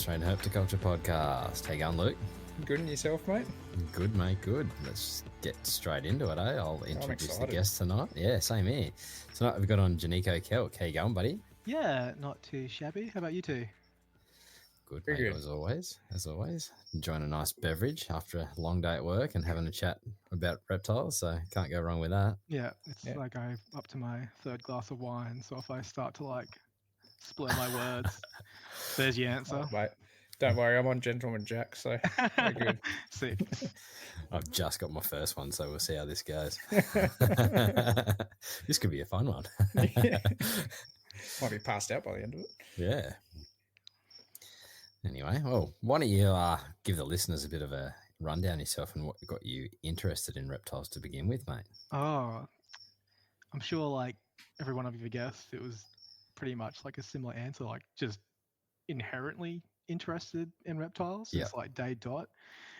Australian Herpetoculture podcast. How you going, Luke? Good and yourself, mate? Good, mate, good. Let's get straight into it, eh? I'll introduce the excited. guest tonight. Yeah, same here. Tonight we've got on Jannico, Kelk. How you going, buddy? Yeah, not too shabby. How about you two? Good, Very mate, good. as always. Enjoying a nice beverage after a long day at work and having a chat about reptiles, so can't go wrong with that. Yeah, it's Yeah. like I'm up to my third glass of wine, so if I start to like splur my words, there's your answer. Oh, mate, don't worry, I'm on Gentleman Jack, so very good. Sick. I've just got my first one, so we'll see how this goes. This could be a fun one. Yeah. Might be passed out by the end of it. Yeah. Anyway, well, why don't you give the listeners a bit of a rundown yourself and what got you interested in reptiles to begin with, mate? Oh, I'm sure like every one of you guessed, it was pretty much like a similar answer, like just inherently interested in reptiles since like day dot.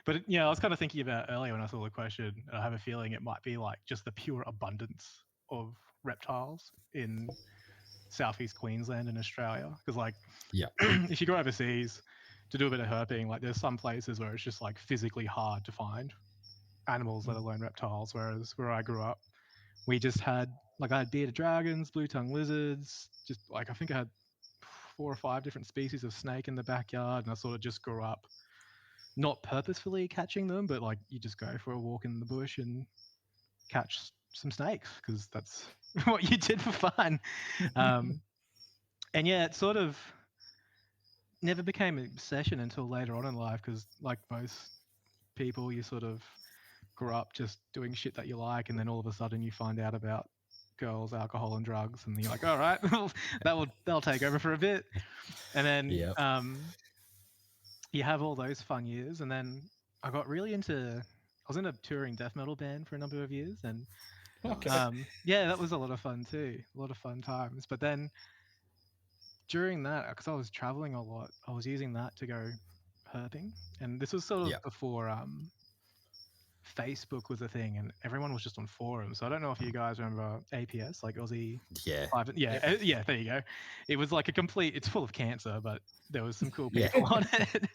But I was kind of thinking about earlier when I saw the question, and I have a feeling it might be like just the pure abundance of reptiles in southeast Queensland and Australia, because like if you go overseas to do a bit of herping, like there's some places where it's just like physically hard to find animals, let alone reptiles, whereas where I grew up we just had like I had bearded dragons, blue tongue lizards, just like I think I had 4 or 5 different species of snake in the backyard, and I sort of just grew up not purposefully catching them, but like you just go for a walk in the bush and catch some snakes because that's what you did for fun. And yeah, it sort of never became an obsession until later on in life, because like most people, you sort of grew up just doing shit that you like, and then all of a sudden you find out about girls, alcohol, and drugs, and you're like, all right, that'll take over for a bit, and then you have all those fun years, and then I got really into. I was in a touring death metal band for a number of years, and yeah, that was a lot of fun too, a lot of fun times. But then during that, because I was traveling a lot, I was using that to go herping, and this was sort of before Facebook was a thing, and everyone was just on forums. So I don't know if you guys remember APS, like Aussie. Private, there you go. It was like a complete. It's full of cancer, but there was some cool people on it.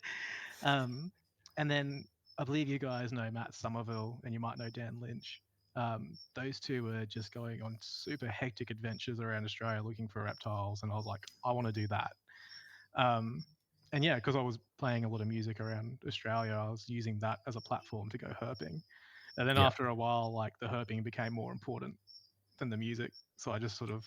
And then I believe you guys know Matt Somerville, and you might know Dan Lynch. Those two were just going on super hectic adventures around Australia looking for reptiles, and I was like, I want to do that. And yeah, because I was playing a lot of music around Australia, I was using that as a platform to go herping. And then after a while, like the herping became more important than the music, so I just sort of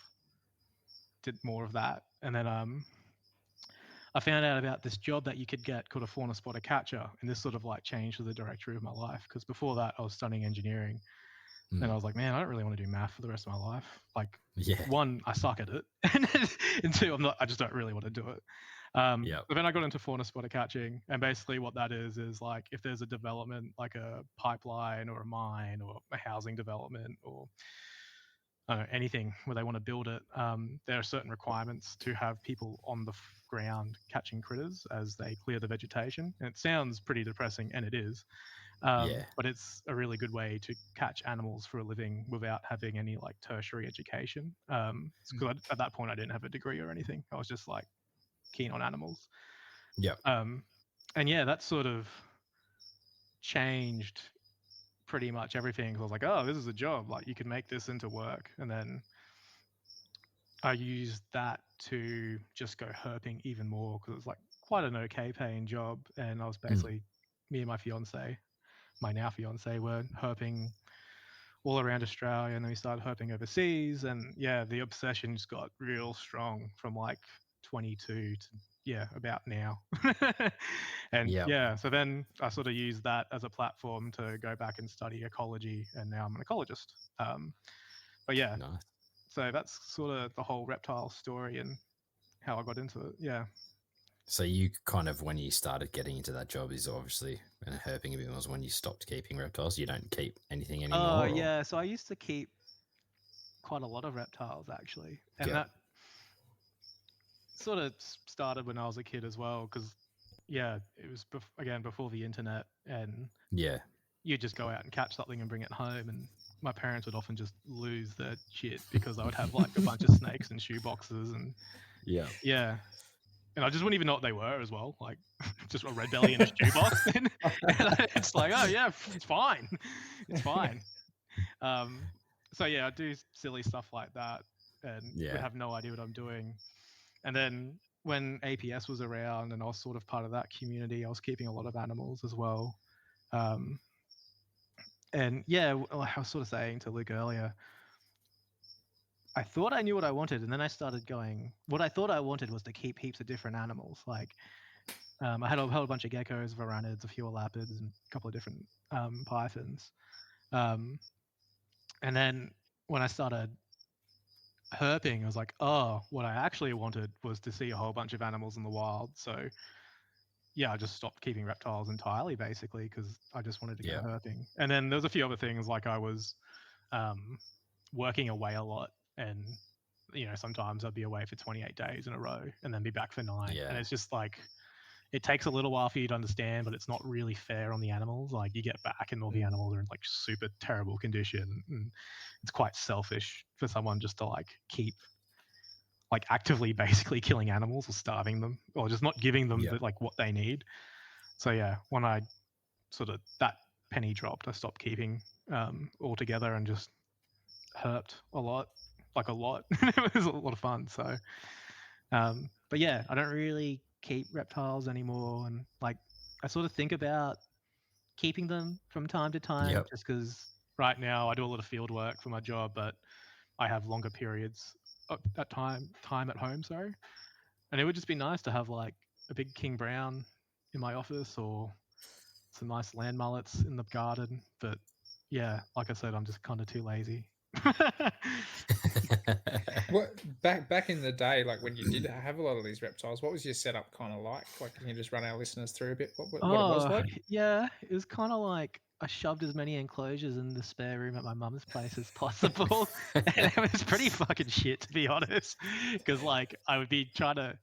did more of that. And then I found out about this job that you could get called a fauna spotter catcher, and this sort of like changed the directory of my life, because before that I was studying engineering. And I was like, man, I don't really want to do math for the rest of my life. Like, one, I suck at it, and two, I just don't really want to do it. But then I got into fauna spotter catching, and basically what that is like if there's a development, like a pipeline or a mine or a housing development or I don't know, anything where they want to build it, there are certain requirements to have people on the ground catching critters as they clear the vegetation. And it sounds pretty depressing, and it is. But it's a really good way to catch animals for a living without having any like tertiary education. Because at that point I didn't have a degree or anything. I was just like keen on animals. And yeah, that sort of changed pretty much everything. I was like, oh, this is a job. Like you can make this into work. And then I used that to just go herping even more, because it was like quite an okay paying job. And I was basically me and my now fiance were herping all around Australia, and then we started herping overseas, and the obsession just got real strong from like 22 to about now. And so then I sort of used that as a platform to go back and study ecology, and now I'm an ecologist. Nice. So that's sort of the whole reptile story and how I got into it. So you kind of, when you started getting into that job, is obviously, and herping a bit was when you stopped keeping reptiles. You don't keep anything anymore? Yeah. So I used to keep quite a lot of reptiles, actually. And that sort of started when I was a kid as well, because, it was, before the internet. And you'd just go out and catch something and bring it home. And my parents would often just lose their shit because I would have like a bunch of snakes and shoe boxes. And and I just wouldn't even know what they were as well. Like just a red belly in a shoebox. And it's like, oh yeah, it's fine. It's fine. So yeah, I do silly stuff like that and would have no idea what I'm doing. And then when APS was around and I was sort of part of that community, I was keeping a lot of animals as well. And yeah, like I was sort of saying to Luke earlier, I thought I knew what I wanted, and then I started going, what I thought I wanted was to keep heaps of different animals. Like I had a whole bunch of geckos, varanids, a few elapids, and a couple of different pythons. And then when I started herping, I was like, oh, what I actually wanted was to see a whole bunch of animals in the wild. So yeah, I just stopped keeping reptiles entirely, basically, because I just wanted to go herping. And then there's a few other things, like I was working away a lot, and sometimes I'd be away for 28 days in a row and then be back for 9. And it's just like, it takes a little while for you to understand, but it's not really fair on the animals. Like you get back and all the animals are in like super terrible condition, and it's quite selfish for someone just to like keep like actively basically killing animals or starving them or just not giving them like what they need. So yeah, when I sort of that penny dropped, I stopped keeping altogether and just herped a lot. It was a lot of fun. So but yeah, I don't really keep reptiles anymore, and like I sort of think about keeping them from time to time just because right now I do a lot of field work for my job, but I have longer periods at time at home, sorry. And it would just be nice to have like a big king brown in my office or some nice land mullets in the garden. But yeah, like I said, I'm just kind of too lazy. What back in the day, like when you did have a lot of these reptiles, what was your setup kind of like? Like, can you just run our listeners through a bit what it was like? Yeah, it was kind of like I shoved as many enclosures in the spare room at my mum's place as possible, and it was pretty fucking shit, to be honest. Because like I would be trying to.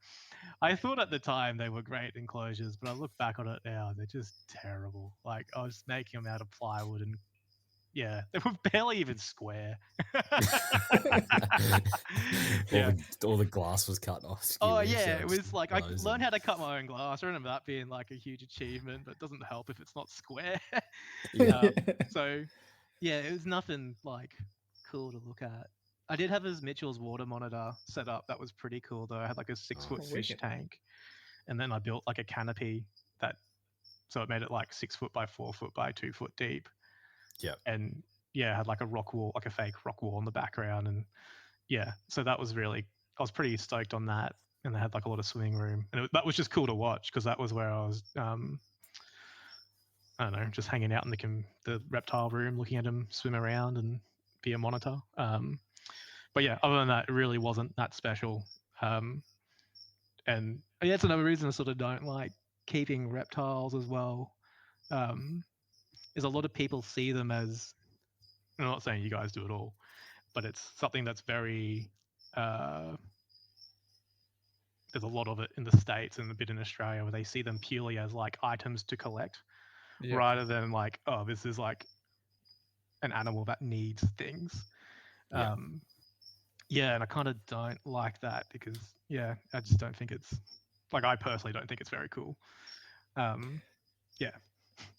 I thought at the time they were great enclosures, but I look back on it now, they're just terrible. Like I was making them out of plywood and yeah, they were barely even square. All the glass was cut off. Oh yeah, it was like I learned how to cut my own glass. I remember that being like a huge achievement, but it doesn't help if it's not square. So yeah, it was nothing like cool to look at. I did have this Mitchell's water monitor set up. That was pretty cool though. I had like a 6-foot fish tank, and then I built like a canopy so it made it like 6 foot by 4 foot by 2 foot deep. Yeah. And yeah, had like a rock wall, like a fake rock wall in the background. And yeah, so that was really, I was pretty stoked on that. And they had like a lot of swimming room. And that was just cool to watch because that was where I was, I don't know, just hanging out in the reptile room, looking at them swim around and be a monitor. But yeah, other than that, it really wasn't that special. And yeah, it's another reason I sort of don't like keeping reptiles as well. Is a lot of people see them as, I'm not saying you guys do it all, but it's something that's very, there's a lot of it in the States and a bit in Australia where they see them purely as like items to collect rather than like, oh, this is like an animal that needs things. Yeah, and I kind of don't like that because, yeah, I just don't think it's, like I personally don't think it's very cool. Yeah.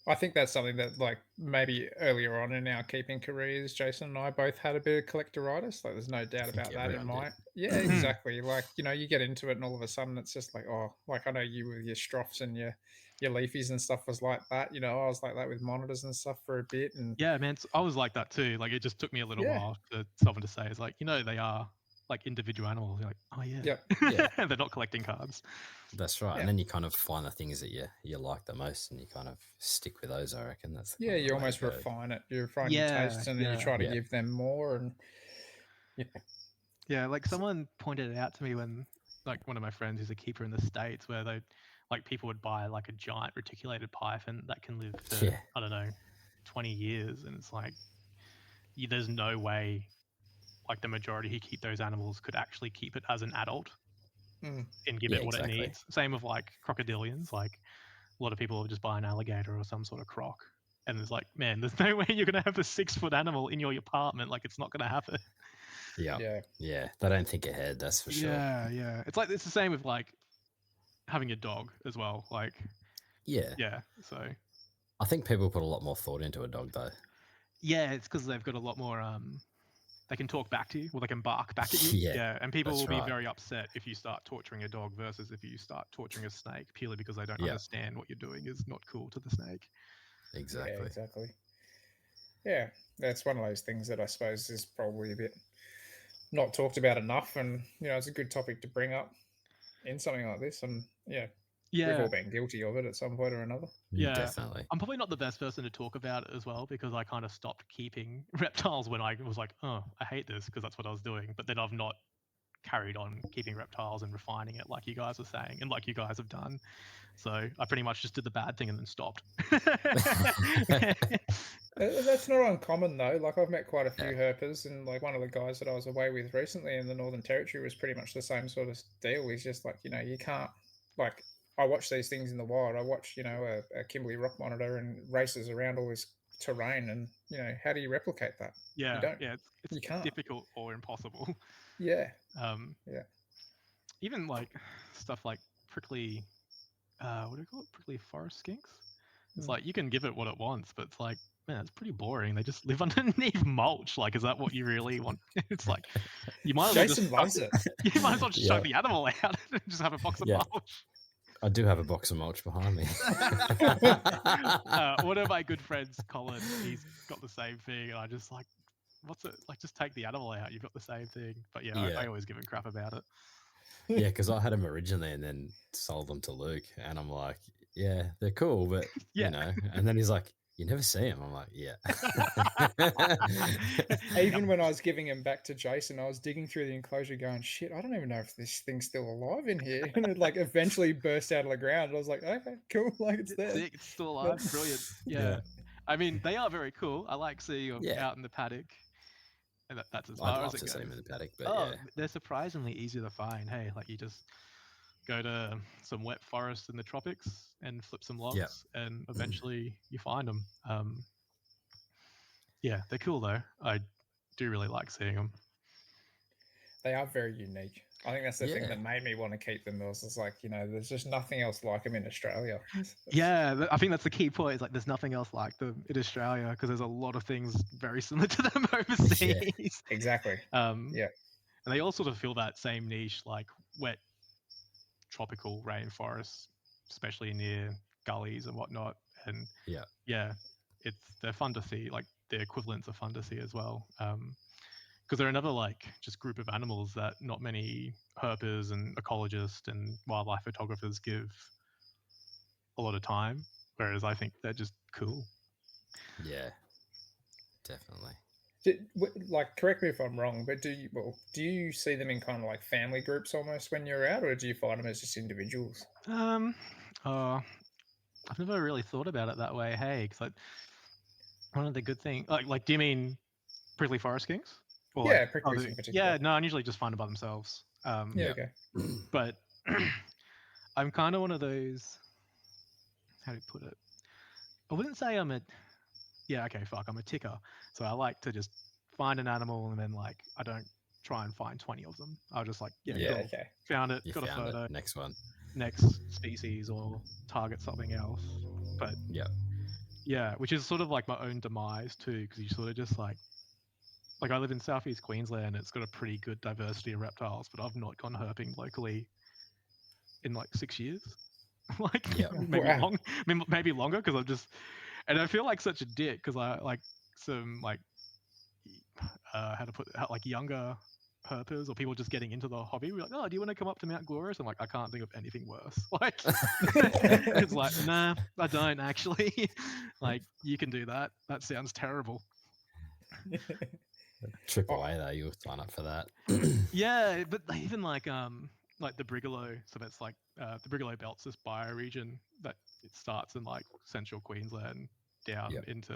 I think that's something that, like, maybe earlier on in our keeping careers, Jason and I both had a bit of collectoritis. Like, there's no doubt about that in my. Yeah, exactly. Like, you get into it, and all of a sudden, it's just like, oh, like I know you with your Stroffs and your leafies and stuff was like that. I was like that with monitors and stuff for a bit. And yeah, man, I was like that too. Like, it just took me a little while for someone to say, it's like, they are like individual animals. You're like, oh yeah, they're not collecting cards. That's right. And then you kind of find the things that you like the most, and you kind of stick with those. I reckon that's you almost refine it. You refine your tastes, and then you try to give them more. And yeah, like someone pointed it out to me when, like, one of my friends is a keeper in the States, where they, like, people would buy like a giant reticulated python that can live for I don't know 20 years, and it's like there's no way like the majority who keep those animals could actually keep it as an adult and give it what it needs. Same with like crocodilians. Like a lot of people will just buy an alligator or some sort of croc, and it's like, man, there's no way you're gonna have a 6-foot animal in your apartment. Like, it's not gonna happen. Yeah. They don't think ahead. That's for sure. Yeah. It's like, it's the same with like having a dog as well. Like, yeah. So I think people put a lot more thought into a dog, though. Yeah, it's because they've got a lot more. They can talk back to you, or they can bark back at you. Yeah, and people will right. be very upset if you start torturing a dog versus if you start torturing a snake, purely because they don't understand what you're doing is not cool to the snake. Exactly. Yeah, exactly. Yeah, that's one of those things that I suppose is probably a bit not talked about enough, and it's a good topic to bring up in something like this. And we've all been guilty of it at some point or another. Yeah, definitely. I'm probably not the best person to talk about it as well, because I kind of stopped keeping reptiles when I was like, oh, I hate this, because that's what I was doing. But then I've not carried on keeping reptiles and refining it like you guys are saying and like you guys have done. So I pretty much just did the bad thing and then stopped. That's not uncommon though. Like, I've met quite a few herpers, and like one of the guys that I was away with recently in the Northern Territory was pretty much the same sort of deal. He's just like, you can't, like, I watch these things in the wild. I watch, a Kimberley rock monitor and races around all this terrain, and how do you replicate that? Yeah, you don't. It's you can't. difficult or impossible. Yeah. Yeah. Even like stuff like prickly, what do you call it? Prickly forest skinks. It's like you can give it what it wants, but it's like, man, it's pretty boring. They just live underneath mulch. Like, is that what you really want? It's like you might as well Jason loves it. You might as well just chuck the animal out and just have a box of mulch. I do have a box of mulch behind me. One of my good friends, Colin, he's got the same thing, and I just like, what's it like? Just take the animal out. You've got the same thing. But I always give him crap about it. Yeah, because I had them originally and then sold them to Luke, and I'm like, yeah, they're cool, but and then he's like, you never see him. I'm like, yeah. Even when I was giving him back to Jason, I was digging through the enclosure going, shit, I don't even know if this thing's still alive in here. And it like eventually burst out of the ground. And I was like, okay, cool. Like, it's there. Sick. It's still alive. Brilliant. Yeah. I mean, they are very cool. I like seeing them out in the paddock. And that's as far as it goes. See them in the paddock, but they're surprisingly easy to find. Hey, like you just go to some wet forest in the tropics and flip some logs, and eventually you find them. Yeah, they're cool though. I do really like seeing them. They are very unique. I think that's the thing that made me want to keep them. It was just like, there's just nothing else like them in Australia. Yeah, I think that's the key point. Is like there's nothing else like them in Australia, because there's a lot of things very similar to them overseas. Yeah, exactly. And they all sort of fill that same niche, like wet tropical rainforests, especially near gullies and whatnot. And they're fun to see. Like the equivalents are fun to see as well. Because they're another like just group of animals that not many herpers and ecologists and wildlife photographers give a lot of time, whereas I think they're just cool. Yeah, definitely. Like, correct me if I'm wrong, but do you see them in kind of like family groups almost when you're out, or do you find them as just individuals? I've never really thought about it that way. Hey, because like one of the good things, like, do you mean prickly forest skinks? Or pricklies in particular. Yeah, no, I usually just find them by themselves. Okay. But I'm kind of one of those. How do you put it? I wouldn't say I'm a. Yeah, okay, fuck. I'm a ticker. So I like to just find an animal, and then like I don't try and find 20 of them. I'll just like cool. Okay. Found it. You got a photo. Next one. Next species, or target something else. But yeah, which is sort of like my own demise too, because you sort of just like I live in southeast Queensland. It's got a pretty good diversity of reptiles, but I've not gone herping locally in like 6 years. Like maybe long, I mean, maybe longer, because I'm just, and I feel like such a dick because I like some like how to put it, like younger herpers or people just getting into the hobby. We're like, oh, do you want to come up to Mount Glorious? I'm like, I can't think of anything worse. Like, it's like, nah, I don't actually. Like, you can do that. That sounds terrible. AAA though, you'll sign up for that. Yeah, but even like the Brigalow, so that's like the Brigalow Belt's this bioregion that it starts in like central Queensland down into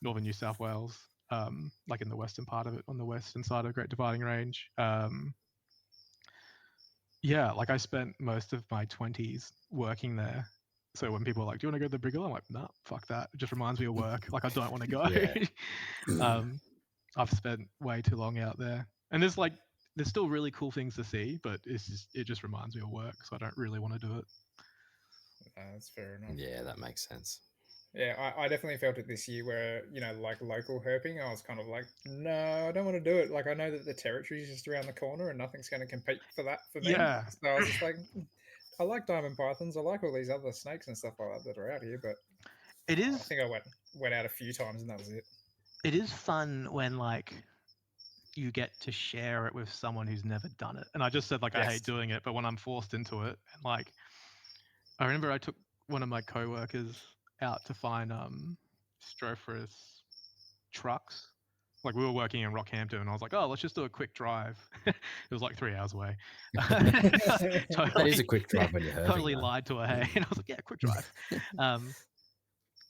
northern New South Wales, like in the western part of it, on the western side of the Great Dividing Range. Yeah, like I spent most of my 20s working there. So when people are like, do you want to go to the Brigalow? I'm like, nah, fuck that. It just reminds me of work. Like, I don't want to go. I've spent way too long out there. And there's like, there's still really cool things to see, but it just reminds me of work, so I don't really want to do it. That's fair enough. Yeah, that makes sense. Yeah, I definitely felt it this year where, like local herping, I was kind of like, no, I don't want to do it. Like, I know that the territory is just around the corner and nothing's going to compete for that for me. Yeah. So I was just like, I like diamond pythons. I like all these other snakes and stuff like that are out here, but it is. I think I went out a few times and that was it. It is fun when like you get to share it with someone who's never done it. And I just said like I hate doing it, but when I'm forced into it, and like I remember I took one of my coworkers out to find Stropherus trucks. Like we were working in Rockhampton, and I was like, "Oh, let's just do a quick drive." It was like 3 hours away. Totally, that is a quick drive when you're hurting. Totally lied to her, hey, and I was like, "Yeah, quick drive."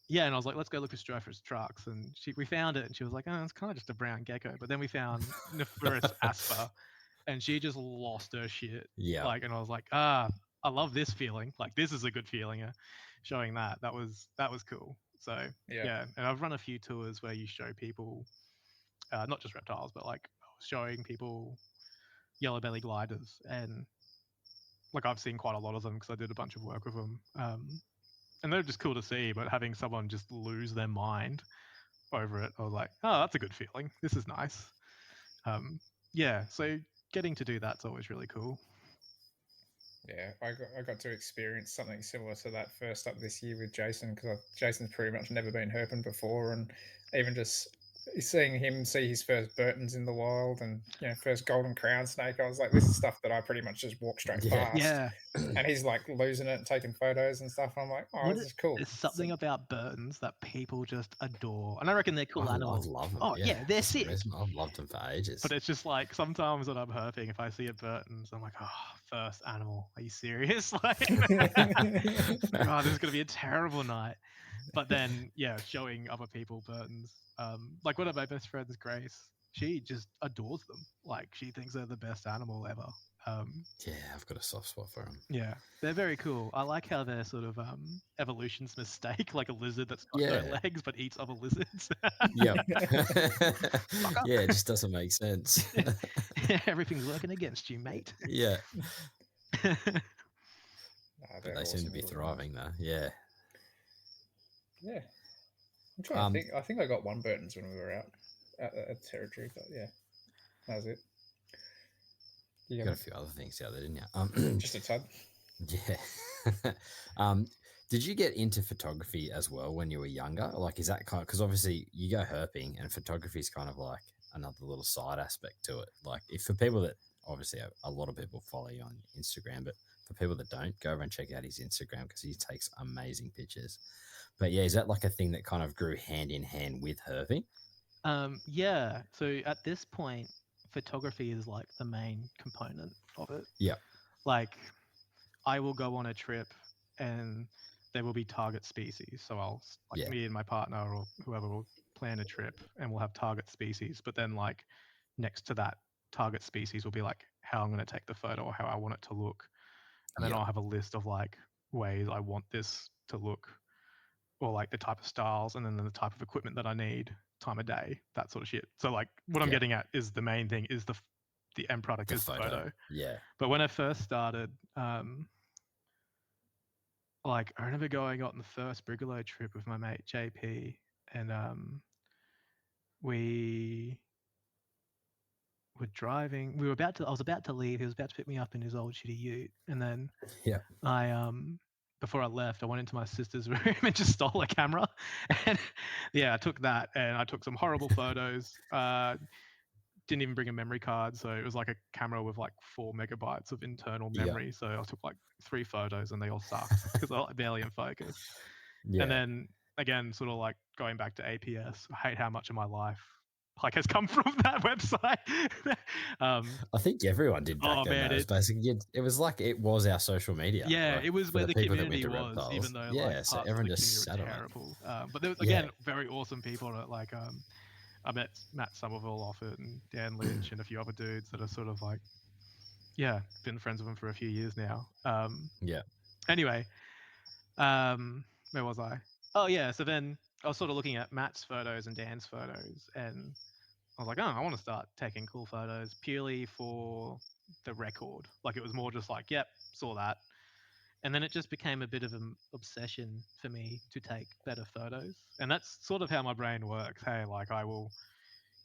Yeah, and I was like, "Let's go look for Stropherus trucks," and we found it, and she was like, "Oh, it's kind of just a brown gecko." But then we found Nephurus asper, and she just lost her shit. Yeah, like, and I was like, I love this feeling. Like, this is a good feeling. Showing that was cool. So yeah, and I've run a few tours where you show people, not just reptiles, but like showing people yellow belly gliders, and like I've seen quite a lot of them because I did a bunch of work with them. And they're just cool to see, but having someone just lose their mind over it, I was like, oh, that's a good feeling. This is nice. Yeah, so getting to do that's always really cool. Yeah, I got to experience something similar to that first up this year with Jason, because Jason's pretty much never been herping before, and even just seeing him see his first Burtons in the wild and first golden crown snake, I was like, this is stuff that I pretty much just walk straight past. Yeah. And he's like losing it and taking photos and stuff. I'm like, oh, this is cool. There's something about Burtons that people just adore, and I reckon they're cool animals. I love them. Oh yeah, they're sick. I've loved them for ages. But it's just like sometimes when I'm herping, if I see a Burtons, I'm like, oh, first animal. Are you serious? Like, oh, this is gonna be a terrible night. But then, yeah, showing other people Burtons. Like one of my best friends, Grace, she just adores them. Like she thinks they're the best animal ever. Yeah, I've got a soft spot for them. Yeah, they're very cool. I like how they're sort of evolution's mistake, like a lizard that's got no legs but eats other lizards. Yeah. Yeah, it just doesn't make sense. Everything's working against you, mate. Yeah. But they seem to be thriving though. Yeah. Yeah. I'm trying to think. I think I got one Burtons when we were out at territory, but yeah, that was it. You got a few other things out there, didn't you? Just a tad. Yeah. Did you get into photography as well when you were younger? Like, is that kind of, because obviously you go herping and photography is kind of like another little side aspect to it. Like, if for people that obviously a lot of people follow you on Instagram, but for people that don't, go over and check out his Instagram because he takes amazing pictures. But yeah, is that like a thing that kind of grew hand in hand with herping? Yeah. So at this point, photography is like the main component of it. Yeah. Like I will go on a trip and there will be target species. So I'll me and my partner or whoever will plan a trip and we'll have target species. But then like next to that target species will be like how I'm going to take the photo or how I want it to look. And then I'll have a list of like ways I want this to look or like the type of styles and then the type of equipment that I need, time of day, that sort of shit. So like what I'm getting at is the main thing is the end product is the photo. Yeah. But when I first started, like I remember going on the first Brigalow trip with my mate JP, and we were driving. I was about to leave. He was about to pick me up in his old shitty ute, and then I before I left, I went into my sister's room and just stole a camera. And yeah, I took that and I took some horrible photos. Didn't even bring a memory card. So it was like a camera with like 4 megabytes of internal memory. So I took like 3 photos and they all sucked because they're like barely in focus. Yeah. And then again, sort of like going back to APS, I hate how much of my life like has come from that website. I think everyone did back then. It was basically it was like it was our social media. Yeah, like, it was where the community was, reptiles. even though like so everyone just sat on it. Terrible. But there was again very awesome people that like I met Matt Somerville off it and Dan Lynch and a few other dudes that are sort of like been friends with them for a few years now. Anyway, where was I? Oh yeah, so then I was sort of looking at Matt's photos and Dan's photos, and I was like, oh, I want to start taking cool photos purely for the record. Like it was more just like, yep, saw that. And then it just became a bit of an obsession for me to take better photos. And that's sort of how my brain works. Hey, like I will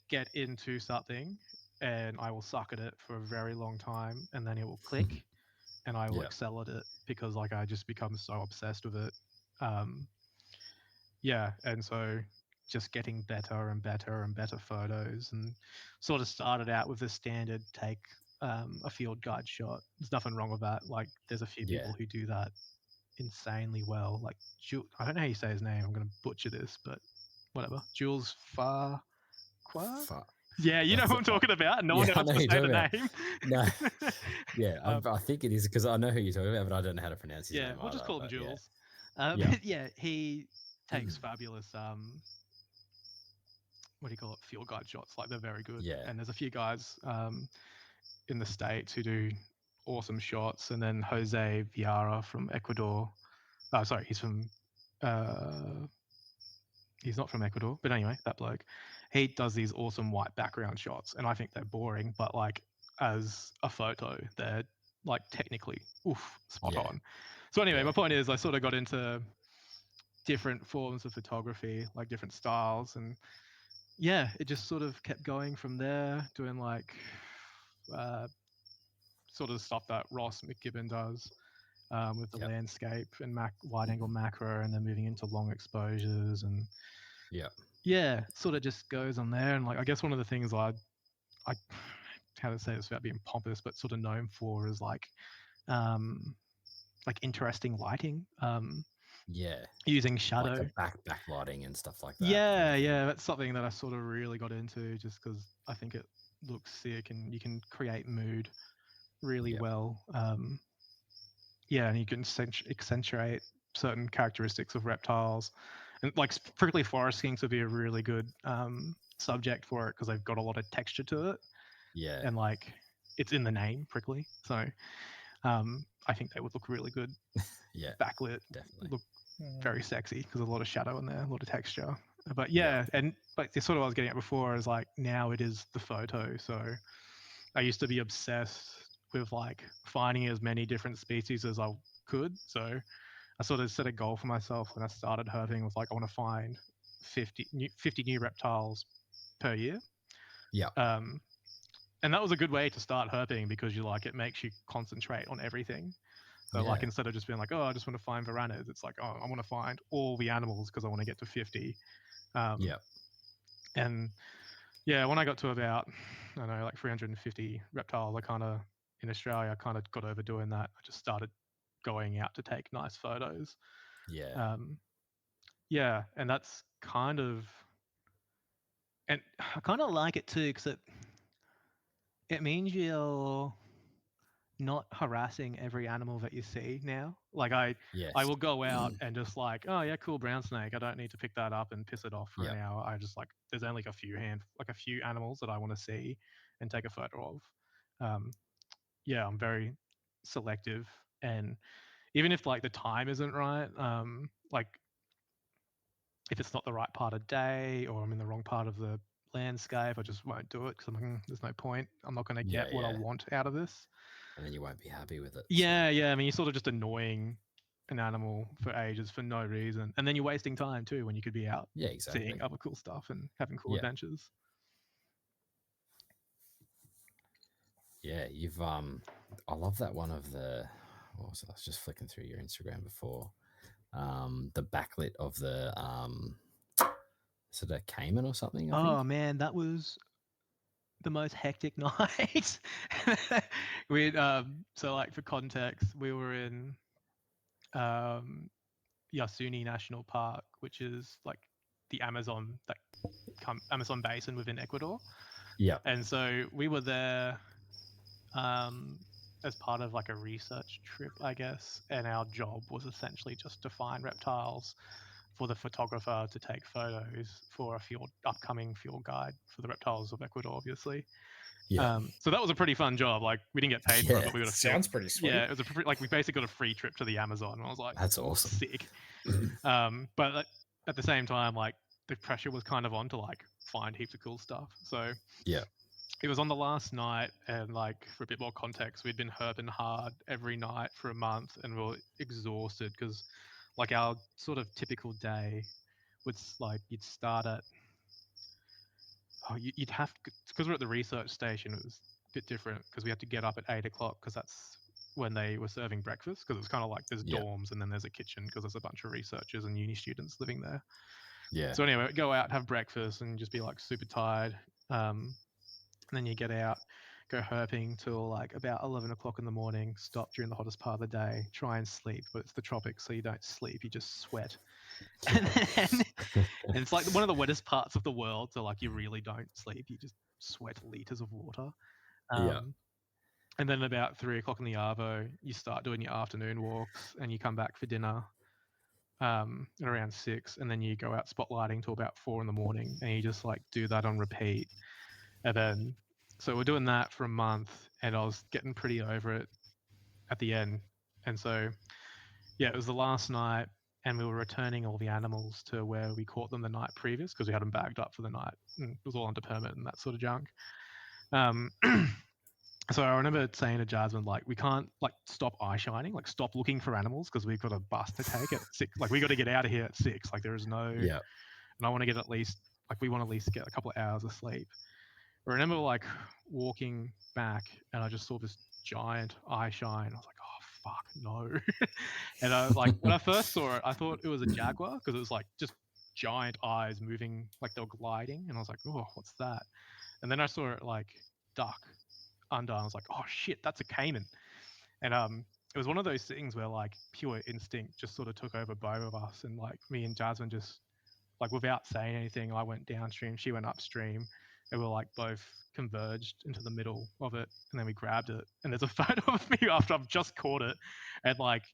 get into something and I will suck at it for a very long time and then it will click and I will excel at it because like I just become so obsessed with it. And so just getting better and better and better photos, and sort of started out with the standard take a field guide shot. There's nothing wrong with that. Like there's a few people who do that insanely well. Like I don't know how you say his name. I'm going to butcher this, but whatever. Jules Farquhar. Yeah, you know what I'm talking about. No one else to say the name. No. Yeah, I think it is because I know who you're talking about, but I don't know how to pronounce his name. Yeah, we'll just call him Jules. He takes fabulous what do you call it? Field guide shots. Like they're very good. Yeah. And there's a few guys in the States who do awesome shots. And then Jose Viara from Ecuador. Oh, sorry, he's from he's not from Ecuador, but anyway, that bloke, he does these awesome white background shots, and I think they're boring, but like as a photo, they're like technically spot on. So anyway, my point is I sort of got into different forms of photography, like different styles, and it just sort of kept going from there, doing like sort of stuff that Ross McGibbon does with the landscape and wide angle macro, and then moving into long exposures, and sort of just goes on there. And like I guess one of the things I how to say this without being pompous, but sort of known for is like interesting lighting. Using shadow, like the backlighting and stuff like that. That's something that I sort of really got into just because I think it looks sick and you can create mood really well. And you can accentuate certain characteristics of reptiles, and like prickly forest skinks would be a really good subject for it because they've got a lot of texture to it. And like it's in the name, prickly, so I think they would look really good. Backlit, definitely look very sexy because there's a lot of shadow in there, a lot of texture. But and like it's sort of what I was getting at before is like now it is the photo. So I used to be obsessed with like finding as many different species as I could. So I sort of set a goal for myself when I started herping, was like I want to find 50 new reptiles per year. And that was a good way to start herping because it makes you concentrate on everything. So like instead of just being like, oh, I just want to find varandas, it's like, oh, I want to find all the animals because I want to get to 50. And when I got to about, I don't know, like 350 reptiles, in Australia, I kind of got over doing that. I just started going out to take nice photos. And that's kind of, and I kind of like it too because it means you're not harassing every animal that you see now. Like I will go out and just like, oh yeah, cool brown snake. I don't need to pick that up and piss it off for an hour. I just like, there's only a few animals that I want to see and take a photo of. I'm very selective, and even if like the time isn't right, like if it's not the right part of day or I'm in the wrong part of the landscape, I just won't do it because I'm like, there's no point. I'm not going to get what I want out of this. And then you won't be happy with it. I mean, you're sort of just annoying an animal for ages for no reason. And then you're wasting time too when you could be out seeing other cool stuff and having cool adventures. Yeah, you've I love that one of the I was just flicking through your Instagram before. The backlit of the is it a caiman or something? I think? Man, that was the most hectic night. We so like for context, we were in Yasuni National Park, which is like the Amazon Amazon basin within Ecuador. And so we were there as part of like a research trip, I guess, and our job was essentially just to find reptiles for the photographer to take photos for a upcoming field guide for the reptiles of Ecuador, obviously. So that was a pretty fun job. Like we didn't get paid for it, but we got sounds pretty sweet. Yeah, it was like we basically got a free trip to the Amazon. And I was like, that's awesome, sick. But at the same time, like the pressure was kind of on to like find heaps of cool stuff. So yeah, it was on the last night, and like for a bit more context, we'd been herping hard every night for a month, and we were exhausted because like our sort of typical day would like you'd start at you'd have because we're at the research station. It was a bit different because we had to get up at 8 o'clock because that's when they were serving breakfast, because it's kind of like there's dorms and then there's a kitchen because there's a bunch of researchers and uni students living there. Yeah. So anyway, go out, have breakfast, and just be like super tired. And then you get out, go herping till like about 11 o'clock in the morning, stop during the hottest part of the day, try and sleep, but it's the tropics, so you don't sleep, you just sweat. And it's like one of the wettest parts of the world, so like you really don't sleep, you just sweat liters of water. And then about 3 o'clock in the arvo, you start doing your afternoon walks, and you come back for dinner at around 6, and then you go out spotlighting till about 4 in the morning, and you just like do that on repeat. And then so we're doing that for a month, and I was getting pretty over it at the end. And so yeah, it was the last night, and we were returning all the animals to where we caught them the night previous because we had them bagged up for the night, and it was all under permit and that sort of junk. So I remember saying to Jasmine, like, we can't like stop eye shining, like stop looking for animals because we've got a bus to take at 6. Like we got to get out of here at 6. Like there is no, and I want to get at least like we want to at least get a couple of hours of sleep. I remember like walking back, and I just saw this giant eye shine. I was like, oh fuck no. And I like when I first saw it, I thought it was a jaguar because it was like just giant eyes moving like they were gliding, and I was like, oh, what's that? And then I saw it like duck under, and I was like, oh shit, that's a caiman. And it was one of those things where like pure instinct just sort of took over both of us, and like me and Jasmine just like without saying anything, I went downstream, she went upstream, and we were like both converged into the middle of it, and then we grabbed it. And there's a photo of me after I've just caught it, and like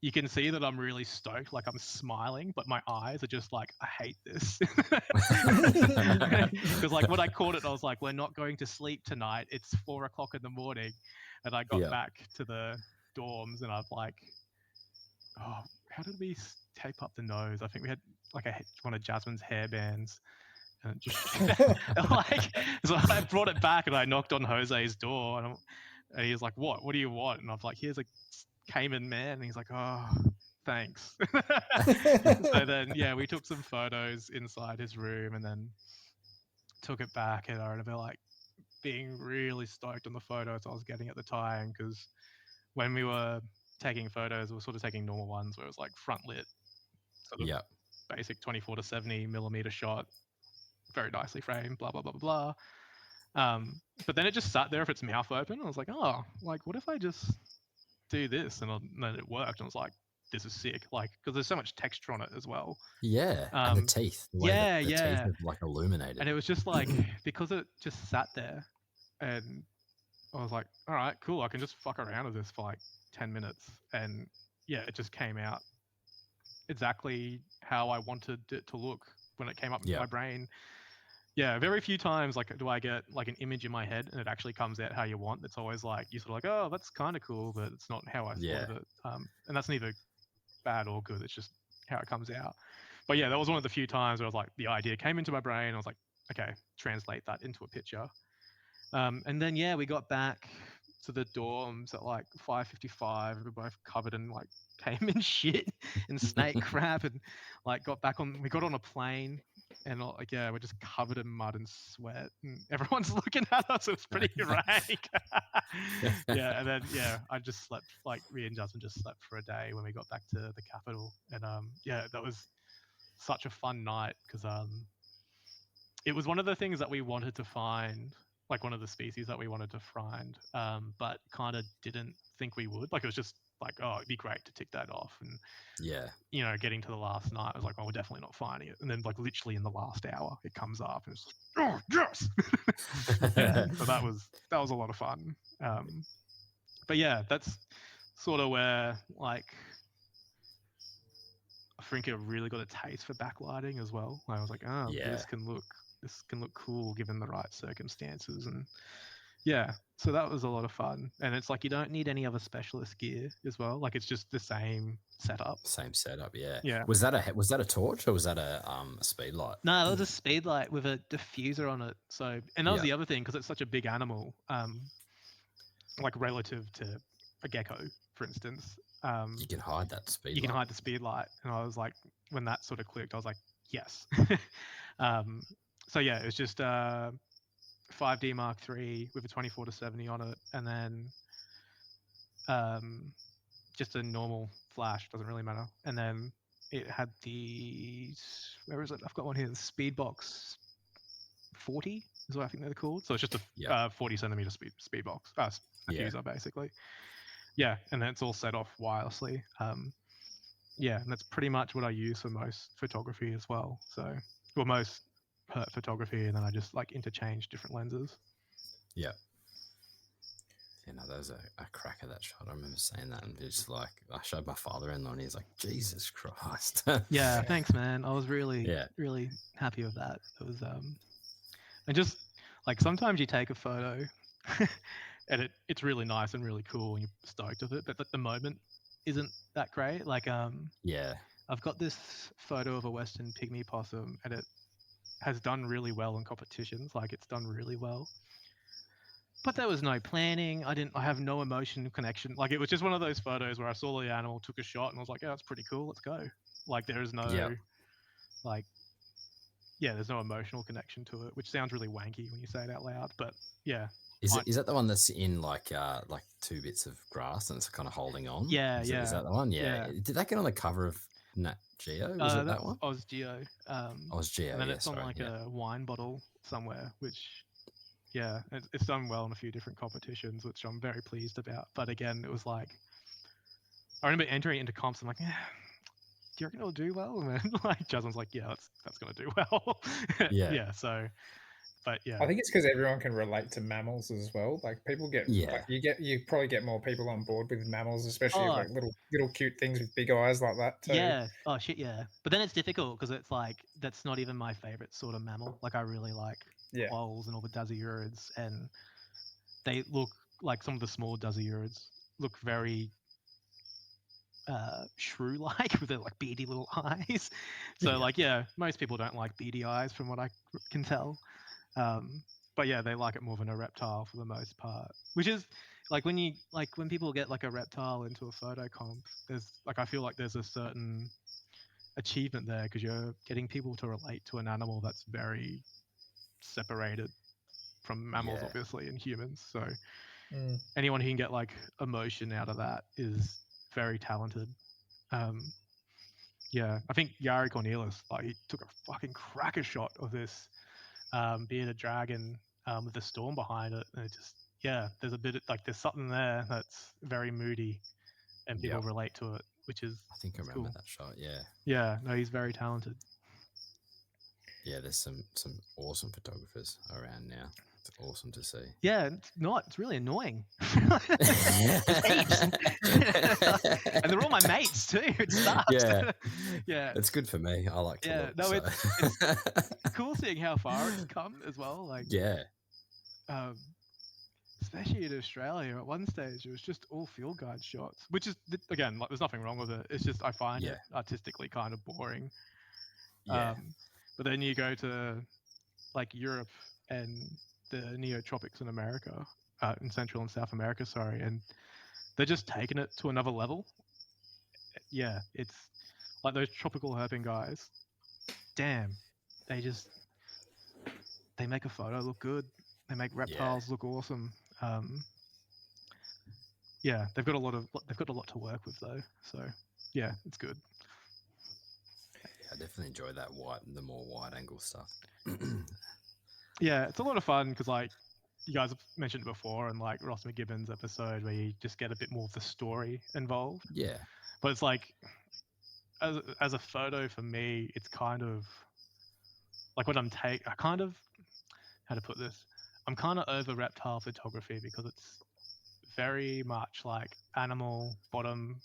you can see that I'm really stoked, like I'm smiling, but my eyes are just like, I hate this. Because like when I caught it, I was like, we're not going to sleep tonight. It's 4 o'clock in the morning. And I got back to the dorms, and I've like, oh, how did we tape up the nose? I think we had like one of Jasmine's hairbands. And just like, so I brought it back, and I knocked on Jose's door, and he was like, what do you want? And I was like, here's a caiman, man. And he's like, oh, thanks. So then yeah, we took some photos inside his room, and then took it back, and I remember like being really stoked on the photos I was getting at the time, because when we were taking photos, we were sort of taking normal ones where it was like front lit, sort of basic 24 to 70 millimeter shot, very nicely framed, blah blah blah blah blah. But then it just sat there with its mouth open. I was like, oh, like what if I just do this? And then it worked, and I was like, this is sick, like because there's so much texture on it as well. And the teeth, the teeth are like illuminated, and it was just like because it just sat there, and I was like, all right, cool, I can just fuck around with this for like 10 minutes, and yeah, it just came out exactly how I wanted it to look when it came up into my brain. Yeah, very few times like do I get like an image in my head and it actually comes out how you want. It's always like you sort of like, oh, that's kind of cool, but it's not how I thought of it. And that's neither bad or good. It's just how it comes out. But yeah, that was one of the few times where I was like, the idea came into my brain. I was like, okay, translate that into a picture. And then yeah, we got back to the dorms at like 5:55. We were both covered in like caiman shit and snake crap, and like we got on a plane, and like yeah, we're just covered in mud and sweat, and everyone's looking at us. It was pretty rank. Yeah, and then yeah, I just slept, like me and Justin just slept for a day when we got back to the capital, and yeah, that was such a fun night because it was one of the things that we wanted to find, like one of the species that we wanted to find, but kind of didn't think we would. Like it was just like, oh, it'd be great to tick that off, and yeah, you know, getting to the last night, I was like, oh, we're definitely not finding it. And then like literally in the last hour, it comes up, and it's like, oh yes. So that was a lot of fun. But yeah, that's sort of where like I think I really got a taste for backlighting as well. I was like, oh, this can look cool given the right circumstances. And yeah, So that was a lot of fun, and it's like you don't need any other specialist gear as well. Like it's just the same setup. Same setup, yeah. Yeah. Was that a torch or was that a speed light? No, that was a speed light with a diffuser on it. So, and that was the other thing, because it's such a big animal, like relative to a gecko, for instance. You can hide that speed light. You can hide the speed light, and I was like, when that sort of clicked, I was like, yes. So yeah, it was just 5D Mark III with a 24-70 on it, and then just a normal flash, doesn't really matter. And then it had the, where is it? I've got one here, the Speedbox 40 is what I think they're called. So it's just a 40 centimeter Speedbox diffuser, basically. Yeah, and then it's all set off wirelessly. Yeah, and that's pretty much what I use for most photography as well. So, well, most herp photography, and then I just like interchange different lenses. Yeah. You know, that was a crack of that shot. I remember saying that, and just like I showed my father-in-law, and he's like, "Jesus Christ!" Yeah, thanks, man. I was really happy with that. It was and just like sometimes you take a photo, and it's really nice and really cool, and you're stoked with it, but at the moment isn't that great. Like I've got this photo of a Western pygmy possum, and it has done really well in competitions. Like it's done really well. But there was no planning. I have no emotional connection. Like it was just one of those photos where I saw the animal, took a shot, and I was like, "Yeah, that's pretty cool. Let's go." Like there is no there's no emotional connection to it, which sounds really wanky when you say it out loud. But yeah, is that the one that's in like 2 bits of grass and it's kind of holding on? Yeah, is that the one? Yeah. Did that get on the cover of Nat Geo? Was it that one? Oz Geo. Oz Geo. And then it's on a wine bottle somewhere, which. Yeah, it's done well in a few different competitions, which I'm very pleased about. But again, it was like, I remember entering into comps. I'm like, do you reckon it'll do well? And then like Jasmine's like, yeah, that's gonna do well. Yeah. So, but yeah, I think it's because everyone can relate to mammals as well. Like people get, like you probably get more people on board with mammals, especially like little cute things with big eyes like that too. Yeah. Oh shit. Yeah. But then it's difficult because it's like that's not even my favorite sort of mammal. Like I really like quolls and all the dasyurids, and they look like some of the small dasyurids look very shrew-like with their like beady little eyes. So like most people don't like beady eyes from what I can tell. But yeah, they like it more than a reptile for the most part, which is like when people get like a reptile into a photo comp, there's like I feel like there's a certain achievement there because you're getting people to relate to an animal that's very separated from mammals obviously and humans. So anyone who can get like emotion out of that is very talented. I think Yari Cornelis, like he took a fucking cracker shot of this bearded dragon with the storm behind it, and it just there's a bit of, like there's something there that's very moody and people relate to it, which is I think I remember cool. that shot. No, he's very talented. There's some awesome photographers around now. It's awesome to see. Yeah, it's really annoying. And they're all my mates too. It sucks. Yeah. It's good for me. I like to look. No, it's cool seeing how far it's come as well. Like especially in Australia, at one stage it was just all field guide shots, which is again like there's nothing wrong with it. It's just I find it artistically kind of boring. But then you go to like Europe and the neotropics in America, in Central and South America, and they're just taking it to another level. Yeah, it's like those tropical herping guys. Damn, they make a photo look good. They make reptiles look awesome. They've got a lot to work with though. So yeah, it's good. I definitely enjoy that the more wide angle stuff. Yeah, it's a lot of fun because like you guys have mentioned it before, and like Ross McGibbon's episode where you just get a bit more of the story involved. Yeah, but it's like as a photo for me, it's kind of like what I'm how to put this. I'm kind of over reptile photography because it's very much like animal bottom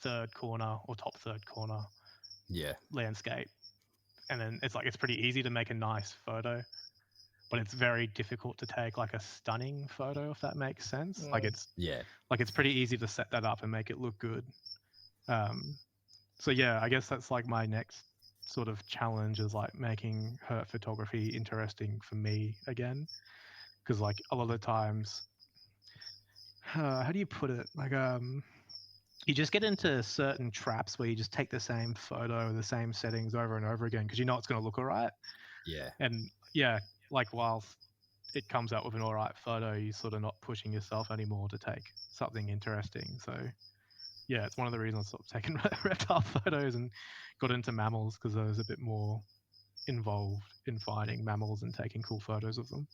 third corner or top third corner. Landscape, and then it's like it's pretty easy to make a nice photo, but it's very difficult to take like a stunning photo, if that makes sense. Like it's pretty easy to set that up and make it look good. So yeah, I guess that's like my next sort of challenge, is like making herp photography interesting for me again, because like a lot of the times, how do you put it, like you just get into certain traps where you just take the same photo, the same settings over and over again because you know it's going to look all right. Yeah. And yeah, like whilst it comes out with an all right photo, you're sort of not pushing yourself anymore to take something interesting. So yeah, it's one of the reasons I stopped taking reptile photos and got into mammals, because I was a bit more involved in finding mammals and taking cool photos of them.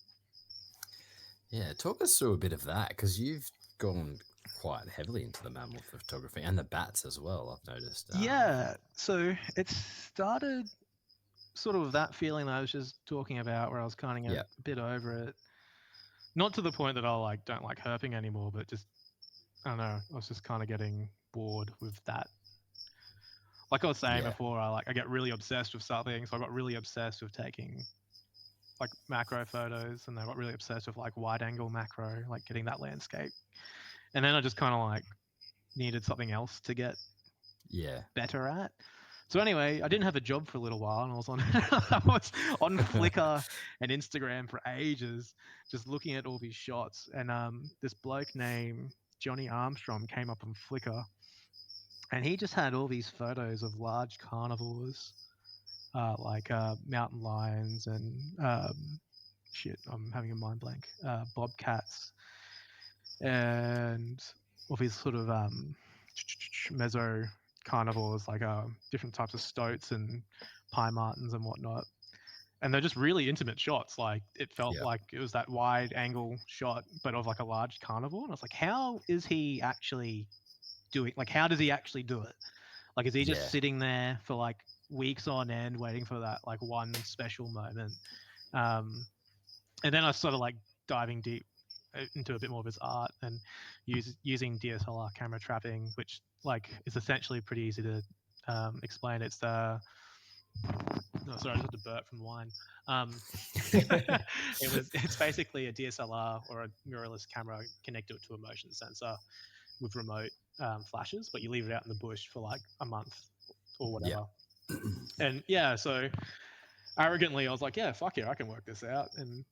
Yeah, talk us through a bit of that, because you've gone quite heavily into the mammal photography and the bats as well, I've noticed. Yeah, so it started sort of with that feeling that I was just talking about, where I was kind of a bit over it. Not to the point that I like don't like herping anymore, but just, I don't know, I was just kind of getting bored with that. Like I was saying before, I get really obsessed with something, so I got really obsessed with taking like macro photos, and I got really obsessed with like wide angle macro, like getting that landscape. And then I just kind of like needed something else to get better at. So anyway, I didn't have a job for a little while, and I was on Flickr and Instagram for ages, just looking at all these shots. And this bloke named Johnny Armstrong came up on Flickr, and he just had all these photos of large carnivores, like mountain lions and shit, I'm having a mind blank, bobcats, and all these sort of meso carnivores, like different types of stoats and pine martens and whatnot. And they're just really intimate shots. Like it felt like it was that wide angle shot, but of like a large carnivore. And I was like, how is he actually doing? Like, how does he actually do it? Like, is he just sitting there for like weeks on end, waiting for that like one special moment? And then I sort of like diving deep into a bit more of his art and using DSLR camera trapping, which like is essentially pretty easy to explain. It's sorry, I just had to burp from wine. It's basically a DSLR or a mirrorless camera connected to a motion sensor with remote flashes, but you leave it out in the bush for like a month or whatever. And so arrogantly I was like, yeah, fuck yeah, I can work this out, and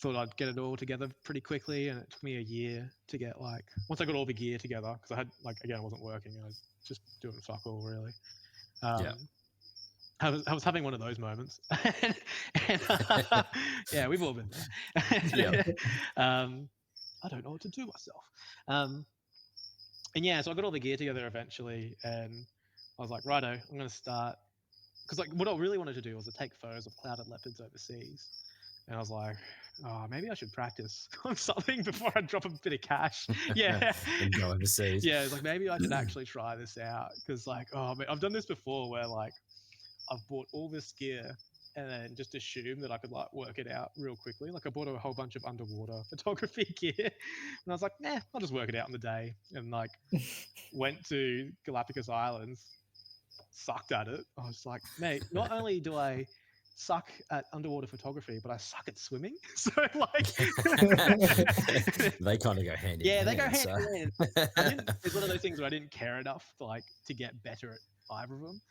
thought I'd get it all together pretty quickly. And it took me a year to get like, once I got all the gear together, because I had like, again, I wasn't working, I was just doing fuck all really. I was having one of those moments. and yeah, we've all been there. I don't know what to do myself. And so I got all the gear together eventually, and I was like, righto, I'm going to start, because like what I really wanted to do was to take photos of clouded leopards overseas. And I was like, oh, maybe I should practice on something before I drop a bit of cash. And go overseas. Yeah, it's like, maybe I should actually try this out, because like, oh man, I've done this before where like I've bought all this gear and then just assumed that I could like work it out real quickly. Like I bought a whole bunch of underwater photography gear, and I was like, nah, I'll just work it out in the day. And like went to Galapagos Islands, sucked at it. I was like, mate, not only do I suck at underwater photography, but I suck at swimming. So like they kind of go hand in hand. Yeah, they go hand in hand. It's one of those things where I didn't care enough to get better at either of them.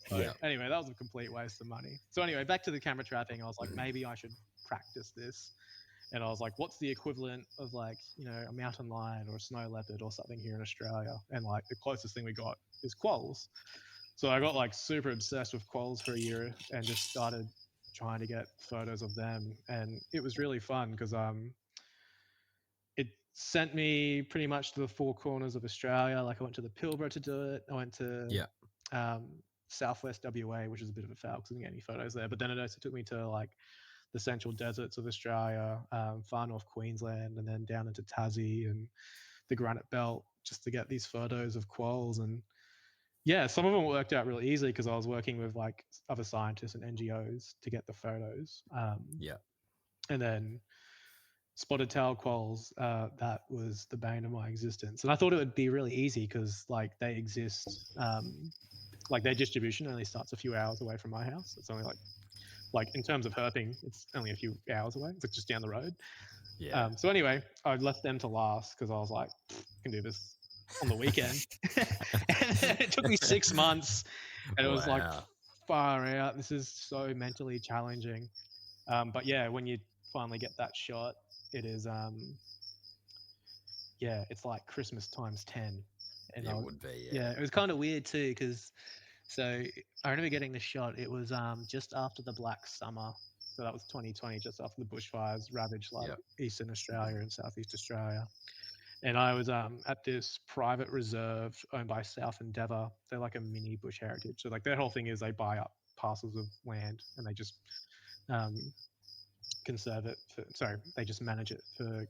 So anyway, that was a complete waste of money. So anyway, back to the camera trapping. I was like, maybe I should practice this. And I was like, what's the equivalent of like, you know, a mountain lion or a snow leopard or something here in Australia? And like the closest thing we got is quolls. So I got like super obsessed with quolls for a year and just started trying to get photos of them. And it was really fun because it sent me pretty much to the four corners of Australia. Like I went to the Pilbara to do it. I went to Southwest WA, which is a bit of a foul because I didn't get any photos there. But then it also took me to like the central deserts of Australia, far north Queensland, and then down into Tassie and the Granite Belt just to get these photos of quolls. And yeah, some of them worked out really easily because I was working with like other scientists and NGOs to get the photos. And then spotted tail quolls, that was the bane of my existence. And I thought it would be really easy because like they exist, like their distribution only starts a few hours away from my house. It's only like like in terms of herping, it's only a few hours away. It's like just down the road. Yeah. So anyway, I left them to last because I was like, I can do this on the weekend. And it took me 6 months, and it was like far out. This is so mentally challenging. But yeah, when you finally get that shot, it is it's like Christmas times 10. And it would be. Yeah, it was kind of weird too, because so I remember getting the shot. It was just after the Black Summer. So that was 2020, just after the bushfires ravaged like Eastern Australia and Southeast Australia. And I was at this private reserve owned by South Endeavour. They're like a mini bush heritage. So like their whole thing is they buy up parcels of land and they just conserve it. They just manage it for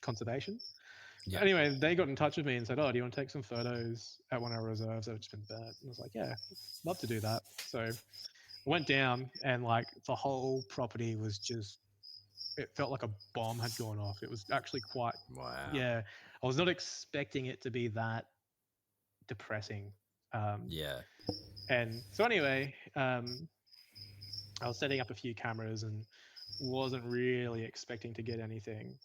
conservation. Yeah. Anyway, they got in touch with me and said, "Oh, do you want to take some photos at one of our reserves that have just been burnt?" And I was like, "Yeah, love to do that." So I went down, and like the whole property was it felt like a bomb had gone off. It was actually quite, yeah, I was not expecting it to be that depressing. And so anyway, I was setting up a few cameras and wasn't really expecting to get anything.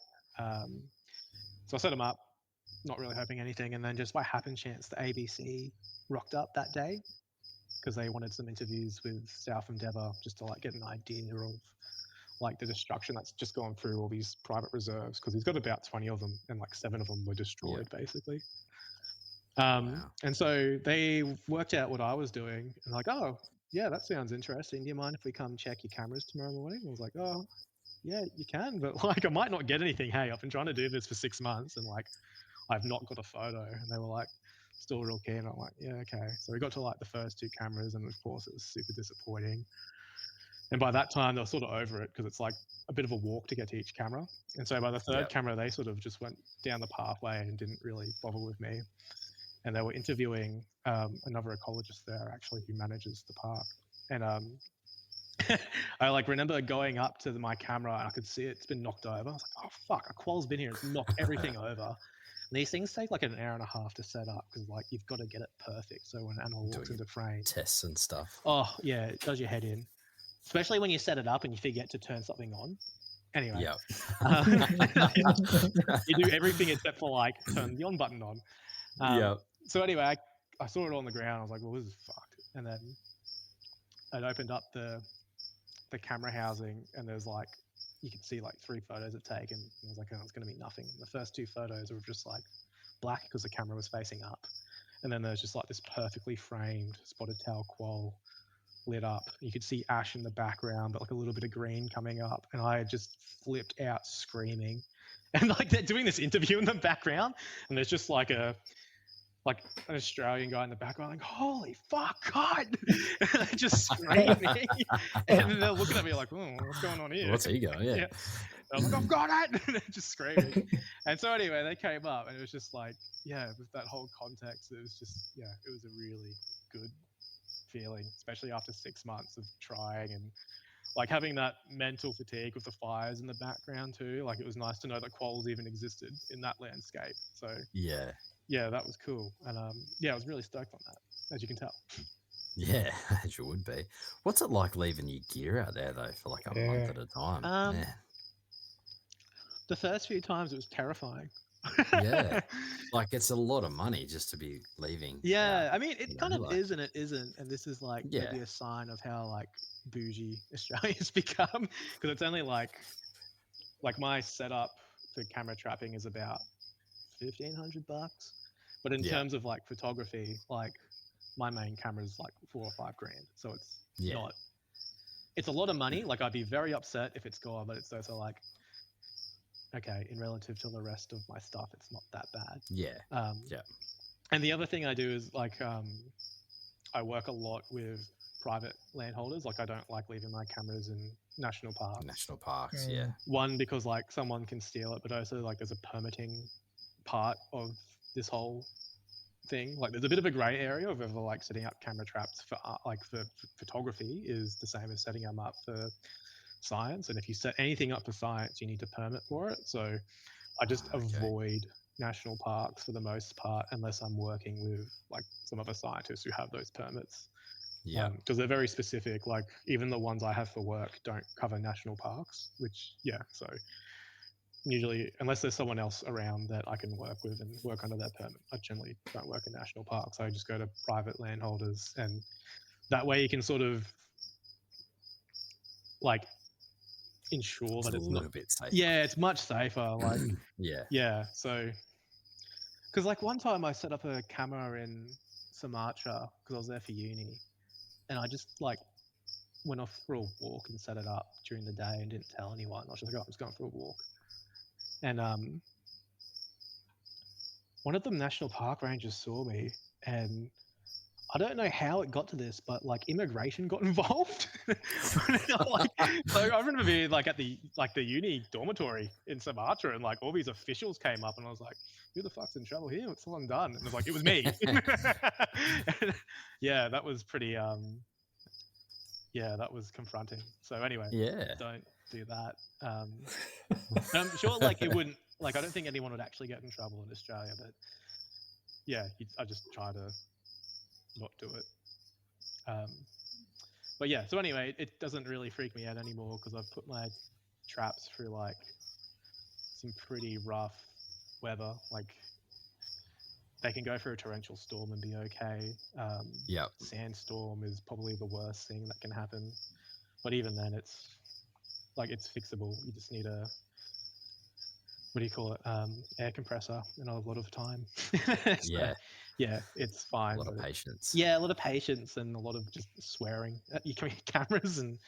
So I set them up, not really hoping anything. And then just by happen chance, the ABC rocked up that day because they wanted some interviews with South Endeavour just to like get an idea of like the destruction that's just gone through all these private reserves, because he's got about 20 of them and like 7 of them were destroyed basically. And so they worked out what I was doing and like, "Oh yeah, that sounds interesting. Do you mind if we come check your cameras tomorrow morning?" I was like, "Oh yeah, you can, but like I might not get anything. Hey, I've been trying to do this for 6 months and like I've not got a photo." And they were like still real keen. I'm like, "Yeah, okay." So we got to like the first 2 cameras and of course it was super disappointing. And by that time they were sort of over it because it's like a bit of a walk to get to each camera. And so by the 3rd camera they sort of just went down the pathway and didn't really bother with me. And they were interviewing another ecologist there actually who manages the park. And I like remember going up to my camera and I could see it's been knocked over. I was like, "Oh fuck, a quoll's been here and knocked everything over." And these things take like an hour and a half to set up because like you've got to get it perfect so when an animal walks into frame. Tests and stuff. Oh yeah, it does your head in. Especially when you set it up and you forget to turn something on. Anyway. You do everything except for like turn the on button on. So anyway, I saw it on the ground. I was like, "Well, this is fucked." And then it opened up the camera housing and there's like, you could see like 3 photos it taken. And I was like, "Oh, it's going to be nothing." The first 2 photos were just like black because the camera was facing up. And then there's just like this perfectly framed spotted tail quoll lit up. You could see ash in the background, but like a little bit of green coming up. And I just flipped out screaming. And like they're doing this interview in the background and there's just like an Australian guy in the background like, "Holy fuck, God!" And they're just screaming. And they're looking at me like, "Oh, what's going on here?" What's he going? Yeah. I was like, "I've got it!" And they're just screaming. And so anyway, they came up and it was just like, with that whole context, it was just, it was a really good feeling, especially after 6 months of trying and like having that mental fatigue with the fires in the background too. Like it was nice to know that quolls even existed in that landscape. So yeah, that was cool. And I was really stoked on that, as you can tell. Yeah, as you would be. What's it like leaving your gear out there though for like a month at a time? The first few times it was terrifying. Like it's a lot of money just to be leaving. I mean it kind of is and it isn't, and this is like maybe a sign of how like bougie Australia's become, because it's only like my setup for camera trapping is about $1,500, but in terms of like photography, like my main camera is like $4 or $5 grand, so it's not, it's a lot of money. Like I'd be very upset if it's gone, but it's also like, okay, in relative to the rest of my stuff, it's not that bad. And the other thing I do is like I work a lot with private landholders. Like I don't like leaving my cameras in national parks. One, because like someone can steal it, but also like there's a permitting part of this whole thing. Like there's a bit of a gray area of whether like setting up camera traps for photography is the same as setting them up for science. And if you set anything up for science, you need to permit for it. So I just avoid national parks for the most part, unless I'm working with like some other scientists who have those permits. Yeah. Because they're very specific. Like even the ones I have for work don't cover national parks, which so usually unless there's someone else around that I can work with and work under their permit, I generally don't work in national parks. I just go to private landholders, and that way you can sort of like ensure that it's a little not bit safer. Yeah, it's much safer. Like yeah. So because like one time I set up a camera in Sumatra because I was there for uni, and I just like went off for a walk and set it up during the day and didn't tell anyone. I was just like, oh, I'm just going for a walk. And one of the national park rangers saw me, and I don't know how it got to this, but like immigration got involved. So I remember being like at the uni dormitory in Sumatra, and like all these officials came up, and I was like, "Who the fuck's in trouble here? What's someone done?" And it was like, it was me. Yeah, that was pretty. Yeah, that was confronting. So anyway, don't do that. I'm sure like it wouldn't. Like I don't think anyone would actually get in trouble in Australia, but yeah, I just try to not do it. But yeah, so anyway, it doesn't really freak me out anymore because I've put my traps through like some pretty rough weather. Like they can go through a torrential storm and be okay. Sandstorm is probably the worst thing that can happen, but even then it's fixable. You just need a air compressor and a lot of time. Yeah, it's fine. A lot of patience. Yeah, a lot of patience and a lot of just swearing at your cameras. And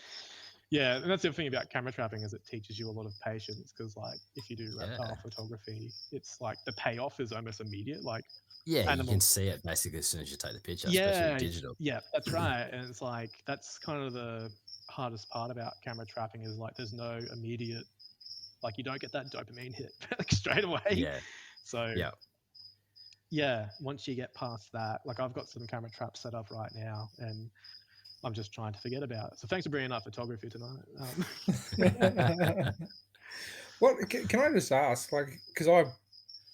yeah, and that's the other thing about camera trapping is it teaches you a lot of patience because like if you do reptile photography, it's like the payoff is almost immediate. Like you can see it basically as soon as you take the picture, especially with digital. Yeah, that's right. And it's like that's kind of the hardest part about camera trapping is like there's no immediate, like you don't get that dopamine hit like straight away. Yeah. So once you get past that, like I've got some camera traps set up right now, and I'm just trying to forget about it. So thanks for bringing up photography tonight. What can I just ask? Like, because I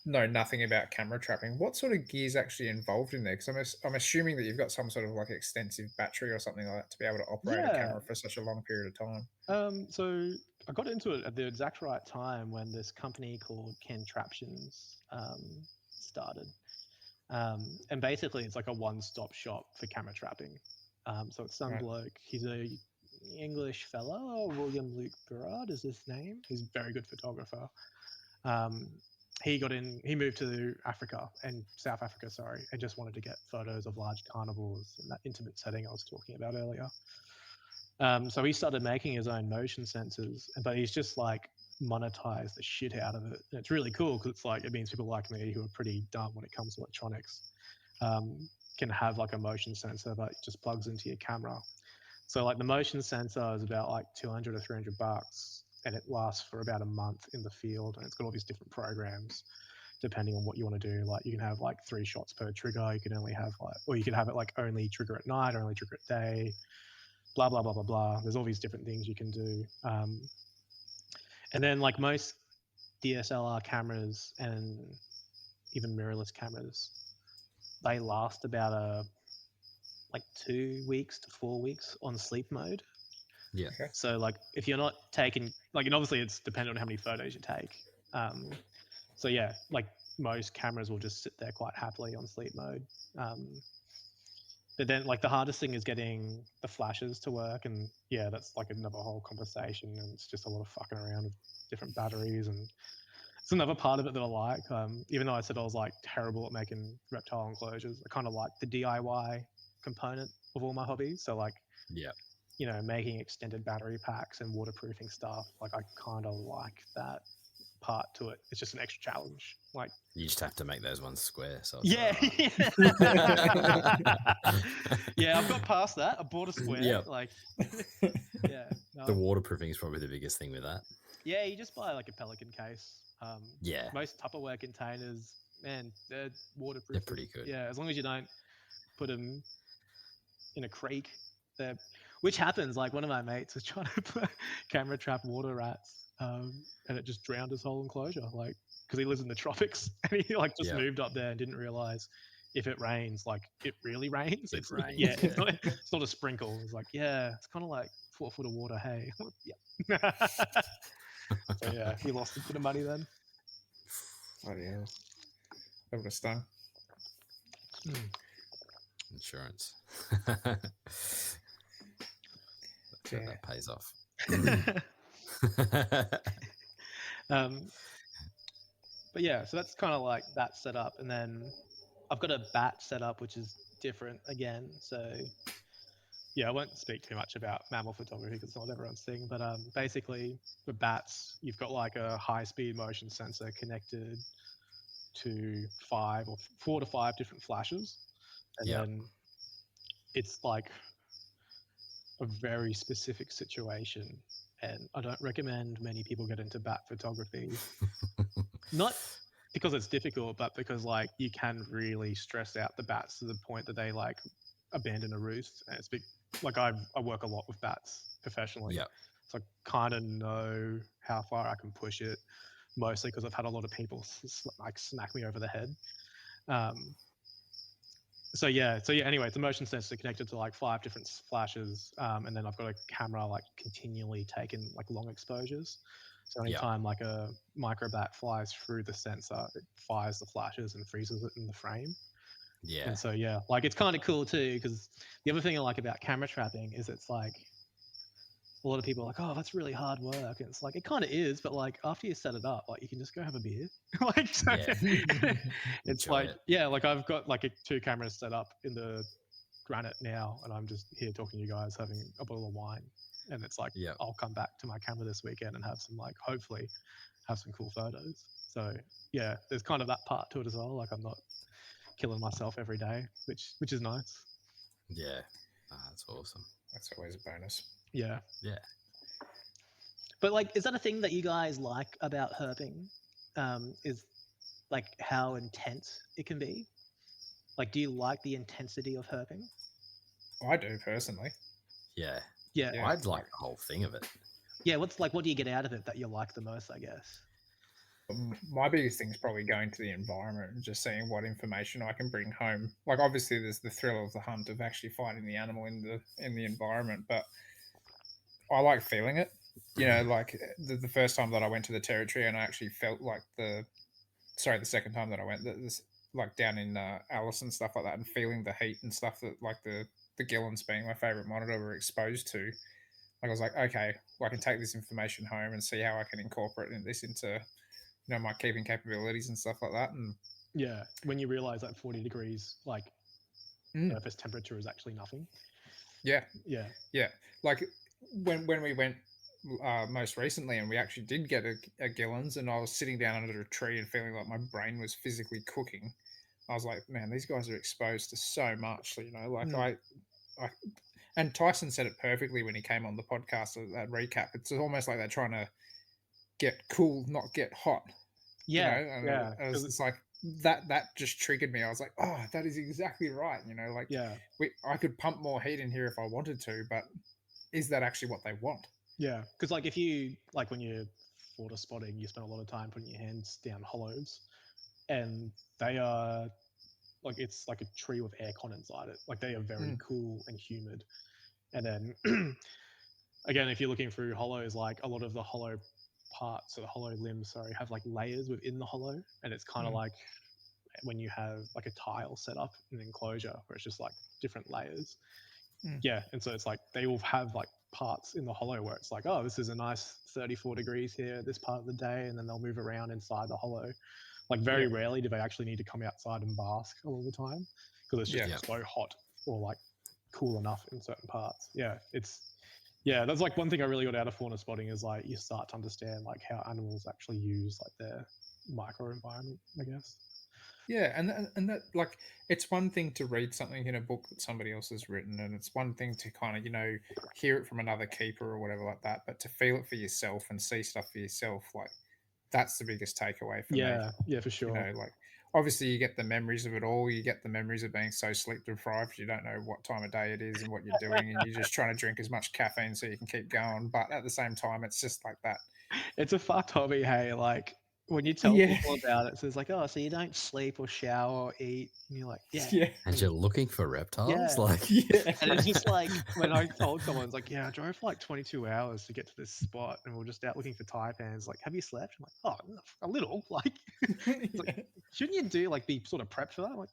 know nothing about camera trapping. What sort of gear is actually involved in there? Because I'm assuming that you've got some sort of like extensive battery or something like that to be able to operate a camera for such a long period of time. So I got into it at the exact right time when this company called Contraptions started. And basically it's like a one-stop shop for camera trapping. So it's some bloke, he's a English fella, William Luke Burrard is his name. He's a very good photographer. He moved to South Africa, and just wanted to get photos of large carnivores in that intimate setting I was talking about earlier. So he started making his own motion sensors, but he's just like monetized the shit out of it. And it's really cool because it's like it means people like me who are pretty dumb when it comes to electronics can have like a motion sensor that just plugs into your camera. So like the motion sensor is about like $200 or $300, and it lasts for about a month in the field, and it's got all these different programs depending on what you want to do. Like you can have like 3 shots per trigger. You can only have or you can have it like only trigger at night or only trigger at day. Blah blah blah blah blah. There's all these different things you can do. And then like most DSLR cameras and even mirrorless cameras, they last about like 2 weeks to 4 weeks on sleep mode. Yeah. Okay. So like if you're not taking and obviously it's dependent on how many photos you take. So yeah, like most cameras will just sit there quite happily on sleep mode. But then like the hardest thing is getting the flashes to work, and yeah, that's like another whole conversation, and it's just a lot of fucking around with different batteries, and it's another part of it that I like. Even though I said I was like terrible at making reptile enclosures, I kind of like the DIY component of all my hobbies. So like making extended battery packs and waterproofing stuff, like I kind of like that part to it. It's just an extra challenge. Like you just have to make those ones square. So yeah. Yeah, I've got past that. I bought a square. Like the waterproofing is probably the biggest thing with that. Yeah, you just buy like a Pelican case. Most Tupperware containers, man, they're waterproof. They're pretty good. Yeah, as long as you don't put them in a creek. Which happens. Like one of my mates was trying to camera trap water rats, and it just drowned his whole enclosure. Like because he lives in the tropics, and he like just moved up there and didn't realize if it rains, like it really rains. It rains, yeah, it's not a sprinkle. It's like, yeah, it's kind of like 4 foot of water. Hey, yeah. So yeah, he lost a bit of money then. Oh yeah, that would have stung. Insurance. Yeah. That pays off. But yeah, so that's kind of like that setup, and then I've got a bat setup which is different again. So yeah, I won't speak too much about mammal photography because it's not everyone's thing. But basically, for bats, you've got like a high-speed motion sensor connected to 4 to 5 different flashes, and then it's like a very specific situation. And I don't recommend many people get into bat photography. Not because it's difficult, but because like you can really stress out the bats to the point that they like abandon a roost. And it's like I work a lot with bats professionally, so I kind of know how far I can push it, mostly because I've had a lot of people like smack me over the head. So yeah. Anyway, it's a motion sensor connected to like 5 different flashes, and then I've got a camera like continually taking like long exposures. So anytime like a microbat flies through the sensor, it fires the flashes and freezes it in the frame. Yeah. And so yeah, like it's kind of cool too, because the other thing I like about camera trapping is it's like a lot of people are like, oh, that's really hard work, and it's like it kind of is, but like after you set it up, like you can just go have a beer. Like so it's like like I've got like 2 cameras set up in the granite now, and I'm just here talking to you guys having a bottle of wine, and it's like I'll come back to my camera this weekend and have some like hopefully have some cool photos. So yeah, there's kind of that part to it as well. Like I'm not killing myself every day, which is nice. Yeah, that's awesome. That's always a bonus. Yeah. But like, is that a thing that you guys like about herping? Is like how intense it can be? Like, do you like the intensity of herping? I do personally. Yeah. Yeah. I'd like the whole thing of it. Yeah. What do you get out of it that you like the most, I guess? My biggest thing is probably going to the environment and just seeing what information I can bring home. Like obviously there's the thrill of the hunt of actually finding the animal in the environment, but I like feeling it. You know, like the first time that I went to the territory and I actually felt like the second time that I went, like down in Alice and stuff like that, and feeling the heat and stuff that like the Gillens being my favorite monitor were exposed to. Like I was like, okay, well, I can take this information home and see how I can incorporate this into my keeping capabilities and stuff like that. And yeah, when you realize that 40 degrees like surface temperature is actually nothing. Yeah. Like when we went most recently, and we actually did get a Gillens, and I was sitting down under a tree and feeling like my brain was physically cooking. I was like, man, these guys are exposed to so much. So, like I and Tyson said it perfectly when he came on the podcast, that recap. It's almost like they're trying to get cool, not get hot. Yeah. It's like that just triggered me. I was like, oh, that is exactly right. Like I could pump more heat in here if I wanted to, but is that actually what they want? Yeah, because like if you like when you're water spotting, you spend a lot of time putting your hands down hollows, and they are like it's like a tree with aircon inside it. Like they are very cool and humid. And then again, if you're looking through hollows, like a lot of the hollow parts or the hollow limbs, have like layers within the hollow, and it's kind of like when you have like a tile set up in an enclosure where it's just like different layers. Yeah, and so it's like they all have like parts in the hollow where it's like, oh, this is a nice 34 degrees here this part of the day, and then they'll move around inside the hollow. Like very rarely do they actually need to come outside and bask a lot of the time because it's just so hot or like cool enough in certain parts. That's like one thing I really got out of fauna spotting is like you start to understand like how animals actually use like their microenvironment, I guess. Yeah, and that like it's one thing to read something in a book that somebody else has written, and it's one thing to kind of hear it from another keeper or whatever like that, but to feel it for yourself and see stuff for yourself, like that's the biggest takeaway for me. Yeah, for sure. Like obviously you get the memories of it all, you get the memories of being so sleep deprived, you don't know what time of day it is and what you're doing, and you're just trying to drink as much caffeine so you can keep going, but at the same time it's just like that. It's a fucked hobby, hey, like when you tell people about it, so it's like, oh, so you don't sleep or shower or eat, and you're like, yeah. And you're looking for reptiles, like, And it's just like when I told someone, it's like, yeah, I drove for like 22 hours to get to this spot, and we're just out looking for taipans. Like, have you slept? I'm like, oh, a little. Like, like, shouldn't you do like be sort of prepped for that? I'm like,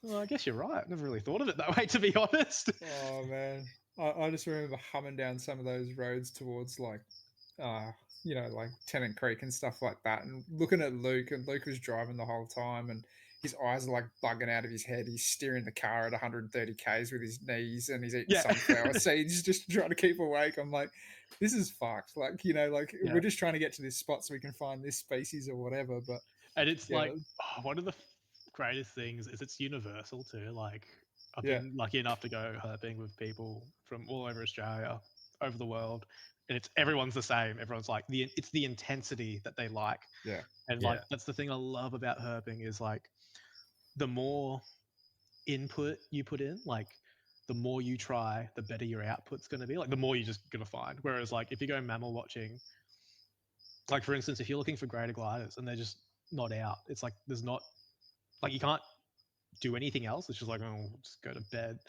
well, I guess you're right. I never really thought of it that way, to be honest. Oh man, I just remember humming down some of those roads towards like, like Tennant Creek and stuff like that, and looking at Luke, and Luke was driving the whole time, and his eyes are like bugging out of his head. He's steering the car at 130 k's with his knees, and he's eating sunflower seeds just trying to keep awake. I'm like, this is fucked. Like, we're just trying to get to this spot so we can find this species or whatever. But and it's like one of the greatest things is it's universal too. Like, I've been lucky enough to go herping with people from all over Australia, over the world, and everyone's the same. Everyone's like it's the intensity that they like. Yeah. And like that's the thing I love about herping is like the more input you put in, like the more you try, the better your output's going to be. Like the more you're just going to find. Whereas like if you go mammal watching, like for instance, if you're looking for greater gliders and they're just not out, it's like there's not, like you can't do anything else. It's just like, oh, we'll just go to bed.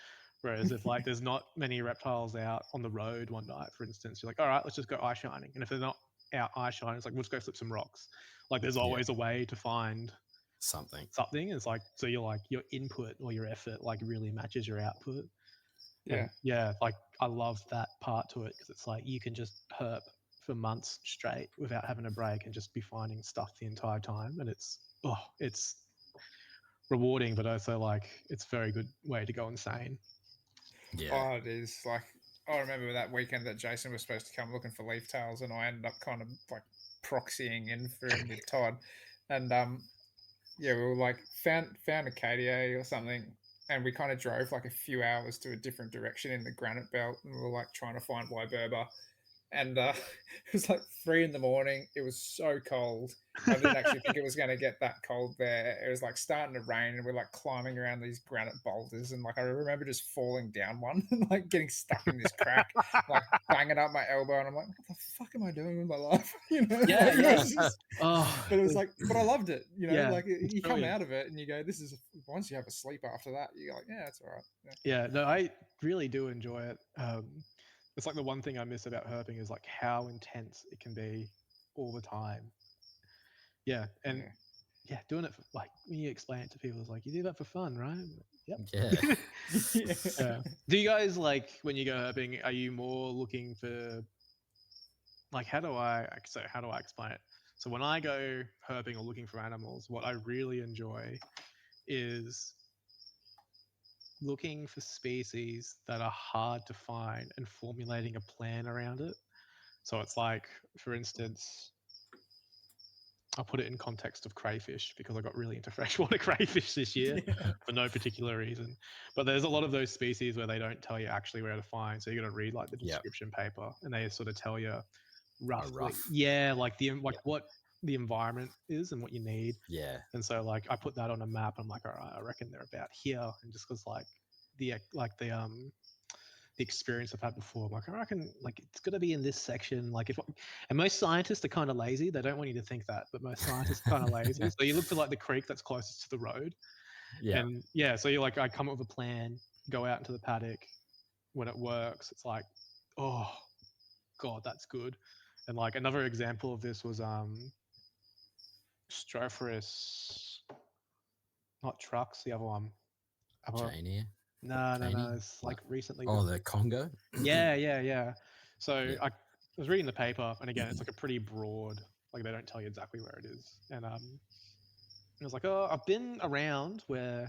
Whereas if like there's not many reptiles out on the road one night, for instance, you're like, all right, let's just go eye shining. And if they're not out eye shining, it's like, we'll just go flip some rocks. Like there's always a way to find something. It's like, so you're like, your input or your effort like really matches your output. And like I love that part to it, because it's like you can just herp for months straight without having a break and just be finding stuff the entire time. And it's rewarding, but also like it's a very good way to go insane. Oh, it is. Like, I remember that weekend that Jason was supposed to come looking for leaf tails, and I ended up kind of like proxying in for him with Todd. And we were like found a KDA or something, and we kind of drove like a few hours to a different direction in the granite belt, and we were like trying to find Wyberba. And it was like 3 a.m. It was so cold. I didn't actually think it was going to get that cold there. It was like starting to rain, and we're like climbing around these granite boulders. And like I remember just falling down one and like getting stuck in this crack, like banging up my elbow. And I'm like, what the fuck am I doing with my life? But it was like, but I loved it. Like you come out of it and you go, this is, once you have a sleep after that, you're like, yeah, it's all right. No, I really do enjoy it. It's like the one thing I miss about herping is like how intense it can be all the time. And doing it for, like when you explain it to people, it's like, you do that for fun, right? Yep. Yeah. Do you guys like when you go herping? Are you more looking for like how do I explain it? So when I go herping or looking for animals, what I really enjoy is looking for species that are hard to find and formulating a plan around it. So it's like, for instance, I'll put it in context of crayfish because I got really into freshwater crayfish this year for no particular reason. But there's a lot of those species where they don't tell you actually where to find. So you got to read like the description paper, and they sort of tell you roughly, what the environment is and what you need. And so like I put that on a map. I'm like, all right, I reckon they're about here. And just because like the experience I've had before, I'm like, I reckon like it's gonna be in this section. Like and most scientists are kind of lazy. They don't want you to think that, but most scientists are kind of lazy. So you look for like the creek that's closest to the road. And so you're like, I come up with a plan, go out into the paddock. When it works, it's like, oh god, that's good. And like another example of this was Stropharis, not trucks, the other one. Jania? No. It's like recently. Oh, the Congo? Yeah. So I was reading the paper, and again, it's like a pretty broad, like they don't tell you exactly where it is. And I was like, oh, I've been around where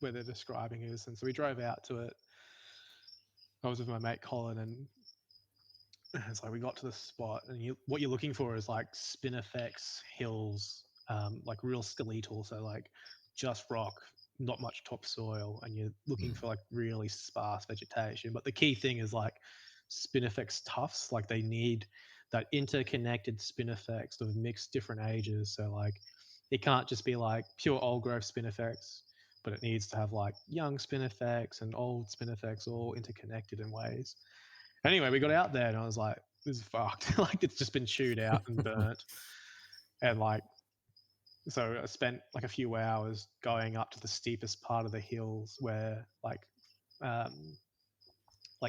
they're describing is. And so we drove out to it. I was with my mate Colin, and it's like we got to the spot, and what you're looking for is like spinifex hills, like real skeletal, so like just rock, not much topsoil, and you're looking for like really sparse vegetation. But the key thing is like spinifex tufts, like they need that interconnected spinifex of mixed different ages. So like it can't just be like pure old growth spinifex, but it needs to have like young spinifex and old spinifex all interconnected in ways. Anyway, we got out there and I was like, this is fucked. Like it's just been chewed out and burnt. And like, so I spent like a few hours going up to the steepest part of the hills where like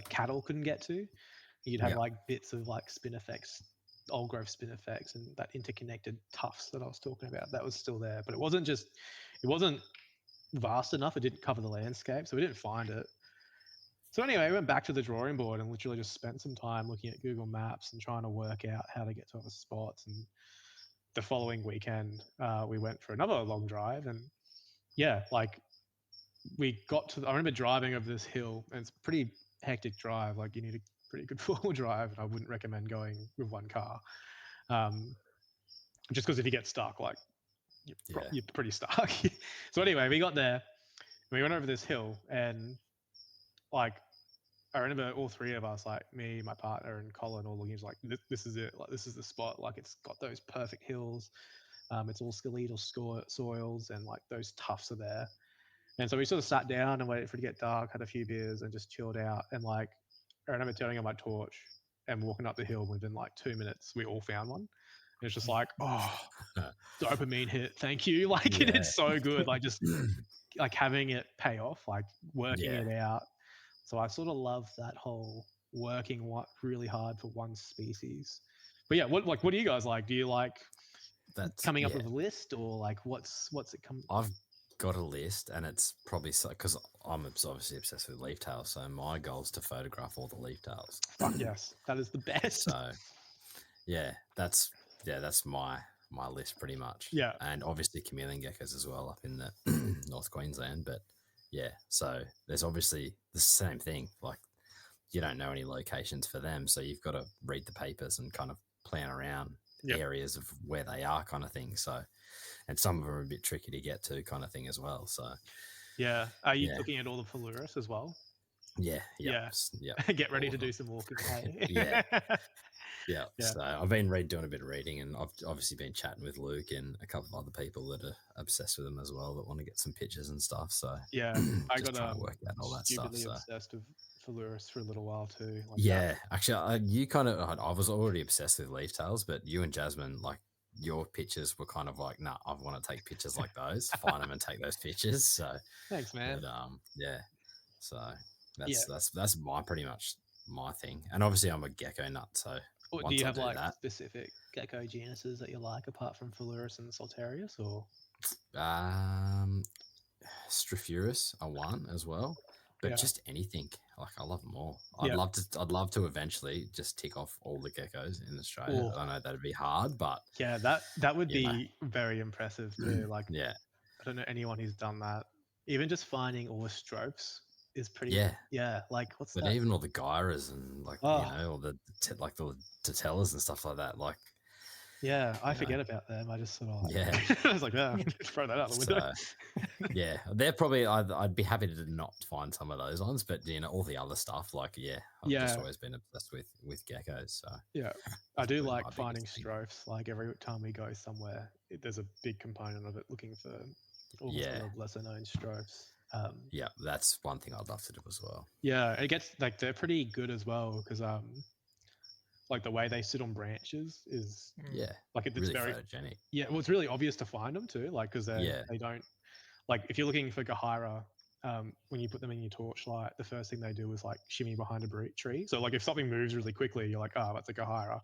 cattle couldn't get to. You'd have like bits of like spinifex, old growth spinifex, and that interconnected tufts that I was talking about. That was still there, but it wasn't vast enough. It didn't cover the landscape, so we didn't find it. So anyway, we went back to the drawing board and literally just spent some time looking at Google Maps and trying to work out how to get to other spots. And the following weekend, we went for another long drive, and yeah, like we got to. I remember driving over this hill, and it's a pretty hectic drive. Like you need a pretty good four-wheel drive, and I wouldn't recommend going with one car, just because if you get stuck, like you're pretty stuck. So anyway, we got there, we went over this hill, and like I remember all three of us, like me, my partner, and Colin, all looking like this is it. Like this is the spot. Like it's got those perfect hills. It's all skeletal soils, and like those tufts are there. And so we sort of sat down and waited for it to get dark, had a few beers, and just chilled out. And like I remember turning on my torch and walking up the hill. Within like 2 minutes, we all found one. And it's just like, oh, dopamine hit. Thank you. Like it is so good. Like just like having it pay off, like working it out. So I sort of love that whole working really hard for one species. But yeah, what do you guys like? Do you like coming up with a list, or like what's it come? I've got a list, and it's probably because I'm obviously obsessed with leaf tails. So my goal is to photograph all the leaf tails. Fuck yes, that is the best. So yeah, that's my list pretty much. Yeah, and obviously chameleon geckos as well up in the North Queensland, but. Yeah, so there's obviously the same thing. Like you don't know any locations for them, so you've got to read the papers and kind of plan around areas of where they are, kind of thing. So, and some of them are a bit tricky to get to, kind of thing as well. So, yeah, are you looking at all the Phalurus as well? Yeah. Get ready to do some walking. Hey? Yeah. So I've been doing a bit of reading, and I've obviously been chatting with Luke and a couple of other people that are obsessed with them as well, that want to get some pictures and stuff. So yeah, I got trying to work out all that stuff. Obsessed with Phalurus for a little while too. Like actually, you kind of I was already obsessed with leaf tails, but you and Jasmine, like your pictures were kind of like, nah, I want to take pictures like those, find them and take those pictures. So thanks, man. But, so that's my pretty much my thing, and obviously I'm a gecko nut, so. Do you have like specific gecko genuses that you like apart from Phalurus and Saltarius, or? Striphurus are one as well, but just anything. Like I love them all. I'd love to eventually just tick off all the geckos in Australia. Ooh. I know that'd be hard, but yeah, that would be very impressive too. Like I don't know anyone who's done that. Even just finding all the stropes is pretty like what's but that? Even all the gyras and like you know, all the like the Tatellas and stuff like that, like I forget about them. I just sort of I was like, throw that out the window. So, they're probably I'd be happy to not find some of those ones, but you know, all the other stuff, like I've just always been obsessed with geckos. So I do like finding strophes. Like every time we go somewhere, there's a big component of it looking for all the lesser known strophes. That's one thing I'd love to do as well. Yeah, it gets like they're pretty good as well because like the way they sit on branches is like it's really very photogenic. Yeah, well, it's really obvious to find them too, like because they don't like if you're looking for Gahyra, when you put them in your torchlight, the first thing they do is like shimmy behind a tree. So like if something moves really quickly, you're like, oh, that's a Gahyra.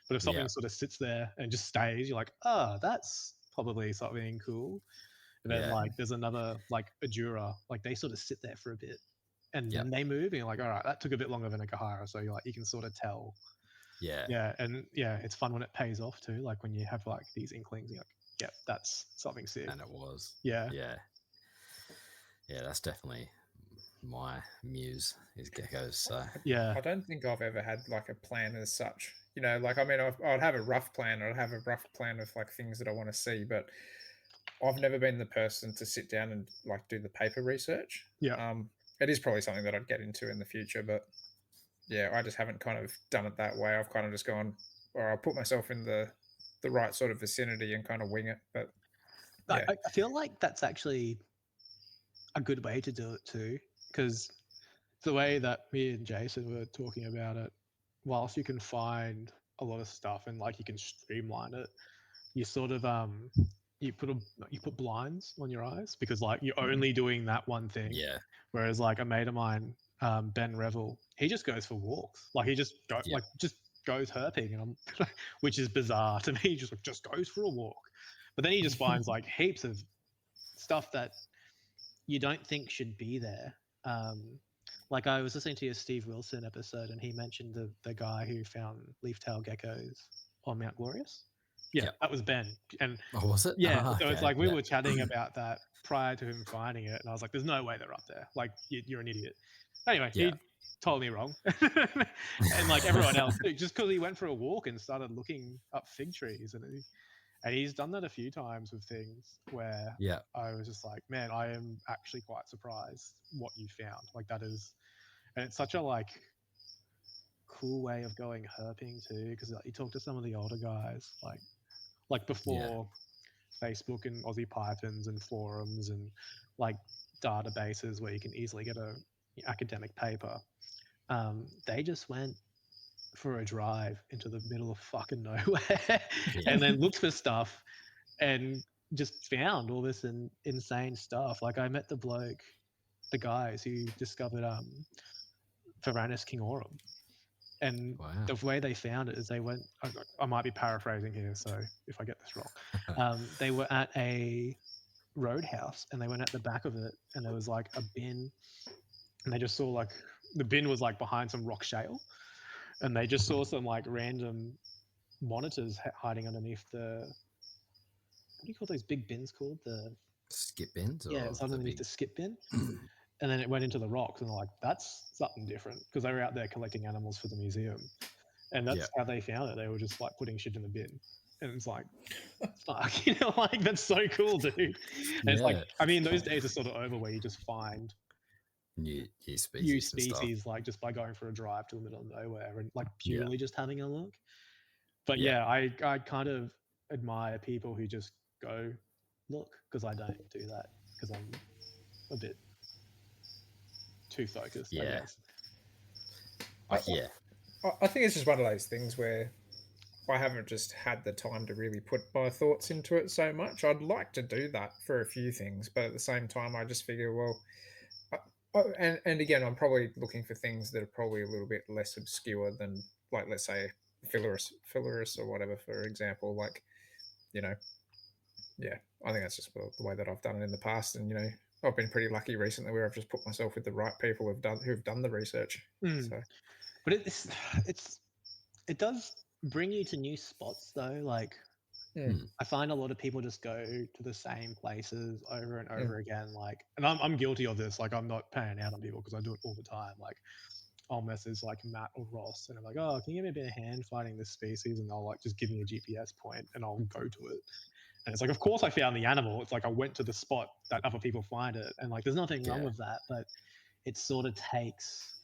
But if something sort of sits there and just stays, you're like, oh, that's probably something cool. And then like there's another like Adura, like they sort of sit there for a bit and then they move and you're like, all right, that took a bit longer than a Gahyra. So you're like, you can sort of tell. Yeah. And it's fun when it pays off too. Like when you have like these inklings, you're like, that's something sick. And it was. Yeah, that's definitely my muse is geckos. So I don't think I've ever had like a plan as such. You know, like I mean, I'd have a rough plan. I'd have a rough plan of like things that I want to see, but I've never been the person to sit down and like do the paper research. It is probably something that I'd get into in the future, but I just haven't kind of done it that way. I've kind of just gone, or I'll put myself in the right sort of vicinity and kind of wing it. But I feel like that's actually a good way to do it too, because the way that me and Jason were talking about it, whilst you can find a lot of stuff and like you can streamline it, you sort of you put blinds on your eyes because like you're only doing that one thing. Yeah. Whereas like a mate of mine, Ben Revel, he just goes for walks. Like he just just goes herping, and which is bizarre to me. He just goes for a walk, but then he just finds like heaps of stuff that you don't think should be there. Like I was listening to your Steve Wilson episode, and he mentioned the guy who found leaf-tailed geckos on Mount Glorious. Yeah, that was Ben. And was it? Yeah, so it's like we were chatting about that prior to him finding it, and I was like, "There's no way they're up there. Like you're an idiot." Anyway, he told me wrong, and like everyone else, just because he went for a walk and started looking up fig trees, and he's done that a few times with things where I was just like, man, I am actually quite surprised what you found. Like that is, and it's such a like cool way of going herping too, because like, you talk to some of the older guys, like before Facebook and Aussie Pythons and forums and like databases where you can easily get a academic paper. They just went for a drive into the middle of fucking nowhere and then looked for stuff and just found all this insane stuff. Like I met the guys who discovered Varanus kingorum, and the way they found it is they went, I might be paraphrasing here, so if I get this wrong, they were at a roadhouse and they went at the back of it and there was like a bin, and they just saw like the bin was like behind some rock shale, and they just saw some like random monitors hiding underneath what do you call those big bins called? The skip bins? Yeah, it's underneath the skip bin. And then it went into the rocks, and they're like, that's something different, because they were out there collecting animals for the museum. And that's how they found it. They were just like putting shit in the bin. And it's like, fuck, you know, like that's so cool, dude. And it's like, I mean, those days are sort of over where you just find new species like just by going for a drive to the middle of nowhere and like purely just having a look. But I kind of admire people who just go look, because I don't do that, because I'm a bit too focused, I guess. I think it's just one of those things where I haven't just had the time to really put my thoughts into it so much. I'd like to do that for a few things, but at the same time, I just figure, well, and again, I'm probably looking for things that are probably a little bit less obscure than, like, let's say, Philaris or whatever, for example. Like, you know, I think that's just the way that I've done it in the past, and I've been pretty lucky recently where I've just put myself with the right people who've done the research. So. But it does bring you to new spots though. Like I find a lot of people just go to the same places over and over again. Like, and I'm guilty of this. Like I'm not paying out on people because I do it all the time. Like I'll message like Matt or Ross and I'm like, oh, can you give me a bit of hand finding this species? And they'll like just give me a GPS point and I'll go to it. And it's like, of course I found the animal. It's like I went to the spot that other people find it. And like, there's nothing wrong with that, but it sort of takes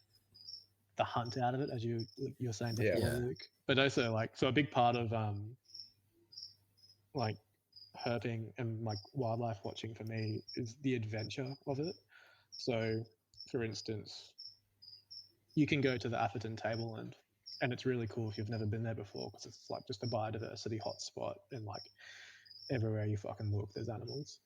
the hunt out of it, as you're saying before, Luke. But also like, so a big part of like herping and like wildlife watching for me is the adventure of it. So for instance, you can go to the Atherton Tableland and it's really cool if you've never been there before, because it's like just a biodiversity hotspot and like everywhere you fucking look there's animals,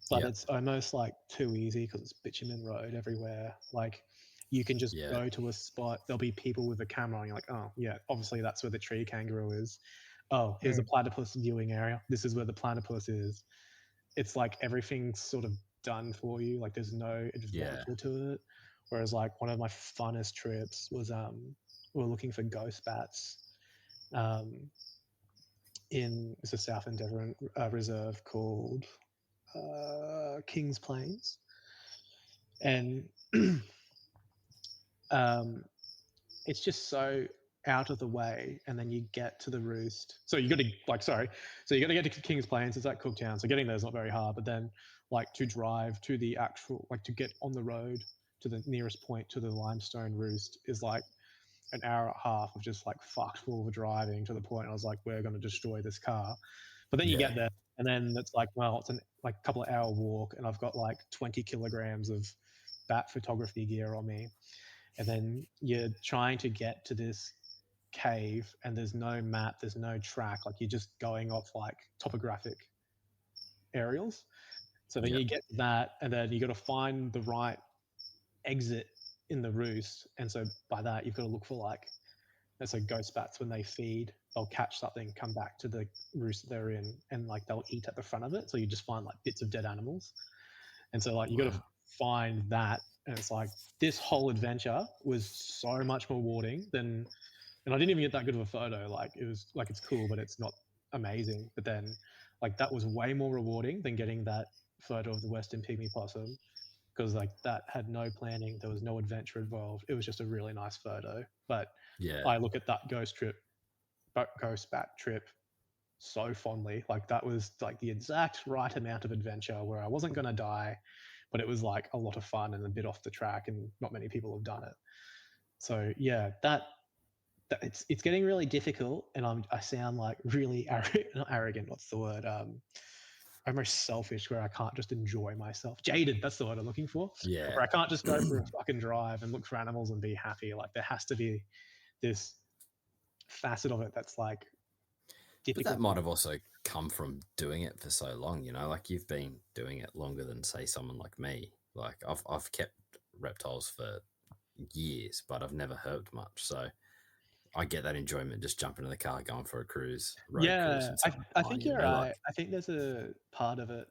but it's almost like too easy because it's bitumen road everywhere. Like you can just go to a spot, there'll be people with a camera and you're like, oh yeah, obviously that's where the tree kangaroo is. Oh, here's a platypus viewing area, this is where the platypus is. It's like everything's sort of done for you, like there's no adventure to it. Whereas like one of my funnest trips was we were looking for ghost bats in a South Endeavour reserve called Kings Plains, and it's just so out of the way, and then you get to the roost. So you got to get to Kings Plains. It's at Cooktown, so getting there is not very hard. But then, like to drive to the actual, like to get on the road to the nearest point to the limestone roost is like an hour and a half of just like fucked full of driving, to the point I was like, we're going to destroy this car. But then you get there and then it's like, well, it's like a couple of hour walk and I've got like 20 kilograms of bat photography gear on me. And then you're trying to get to this cave and there's no map, there's no track, like you're just going off like topographic aerials. So then you get that, and then you got to find the right exit in the roost, and so by that you've got to look for like, let's say ghost bats, when they feed, they'll catch something, come back to the roost that they're in, and like they'll eat at the front of it. So you just find like bits of dead animals, and so like you got to find that, and it's like this whole adventure was so much more rewarding than, and I didn't even get that good of a photo. Like it was like, it's cool, but it's not amazing. But then like that was way more rewarding than getting that photo of the western pygmy possum, because like that had no planning, there was no adventure involved, it was just a really nice photo. But I look at that ghost bat trip so fondly. Like that was like the exact right amount of adventure where I wasn't going to die, but it was like a lot of fun and a bit off the track, and not many people have done it. So yeah, that it's getting really difficult, and I sound like really not arrogant, what's the word, almost selfish, where I can't just enjoy myself. Jaded, that's the word I'm looking for. Yeah. Where I can't just go for a fucking drive and look for animals and be happy. Like there has to be this facet of it that's like difficult. But that might have also come from doing it for so long, you know, like you've been doing it longer than say someone like me. Like I've kept reptiles for years, but I've never herped much. So I get that enjoyment just jumping in the car, going for a cruise. Yeah, I think you're right. I think there's a part of it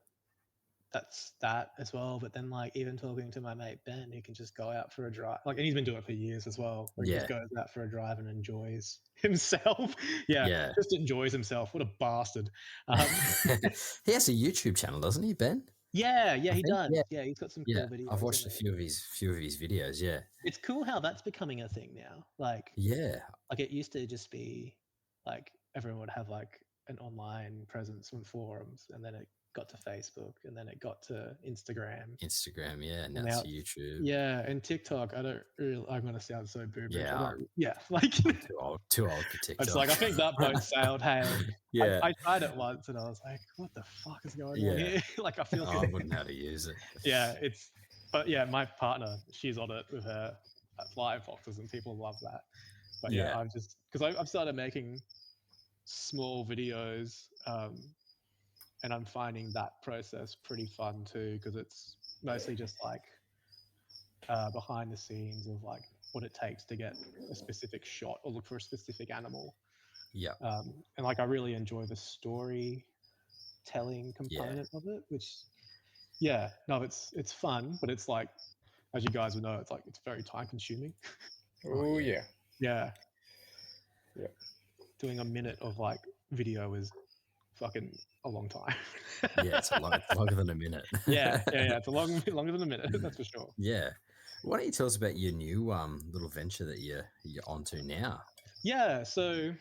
that's that as well. But then like even talking to my mate Ben, he can just go out for a drive. Like, and he's been doing it for years as well. Where he just goes out for a drive and enjoys himself. Just enjoys himself. What a bastard. He has a YouTube channel, doesn't he, Ben? Yeah, he does. Yeah, he's got some cool videos. I've watched a few of his videos. Yeah, it's cool how that's becoming a thing now. Like, like it used to just be like everyone would have like an online presence on forums, and then it got to Facebook, and then it got to Instagram, and now it's YouTube. Yeah, and TikTok. I don't really. I'm gonna sound so boomer. Like too old for TikTok. It's like I think that boat sailed. Hey, I tried it once, and I was like, "What the fuck is going on here?" Like I feel. I wouldn't know how to use it. But my partner, she's on it with her flying foxes, and people love that. But I'm just because I've started making small videos, and I'm finding that process pretty fun too, because it's mostly just like behind the scenes of like what it takes to get a specific shot or look for a specific animal. And like I really enjoy the storytelling component of it, which it's fun, but it's like, as you guys will know, it's like it's very time consuming. Doing a minute of like video is fucking a long time. It's longer than a minute. It's longer than a minute, that's for sure. Why don't you tell us about your new little venture that you're onto now? So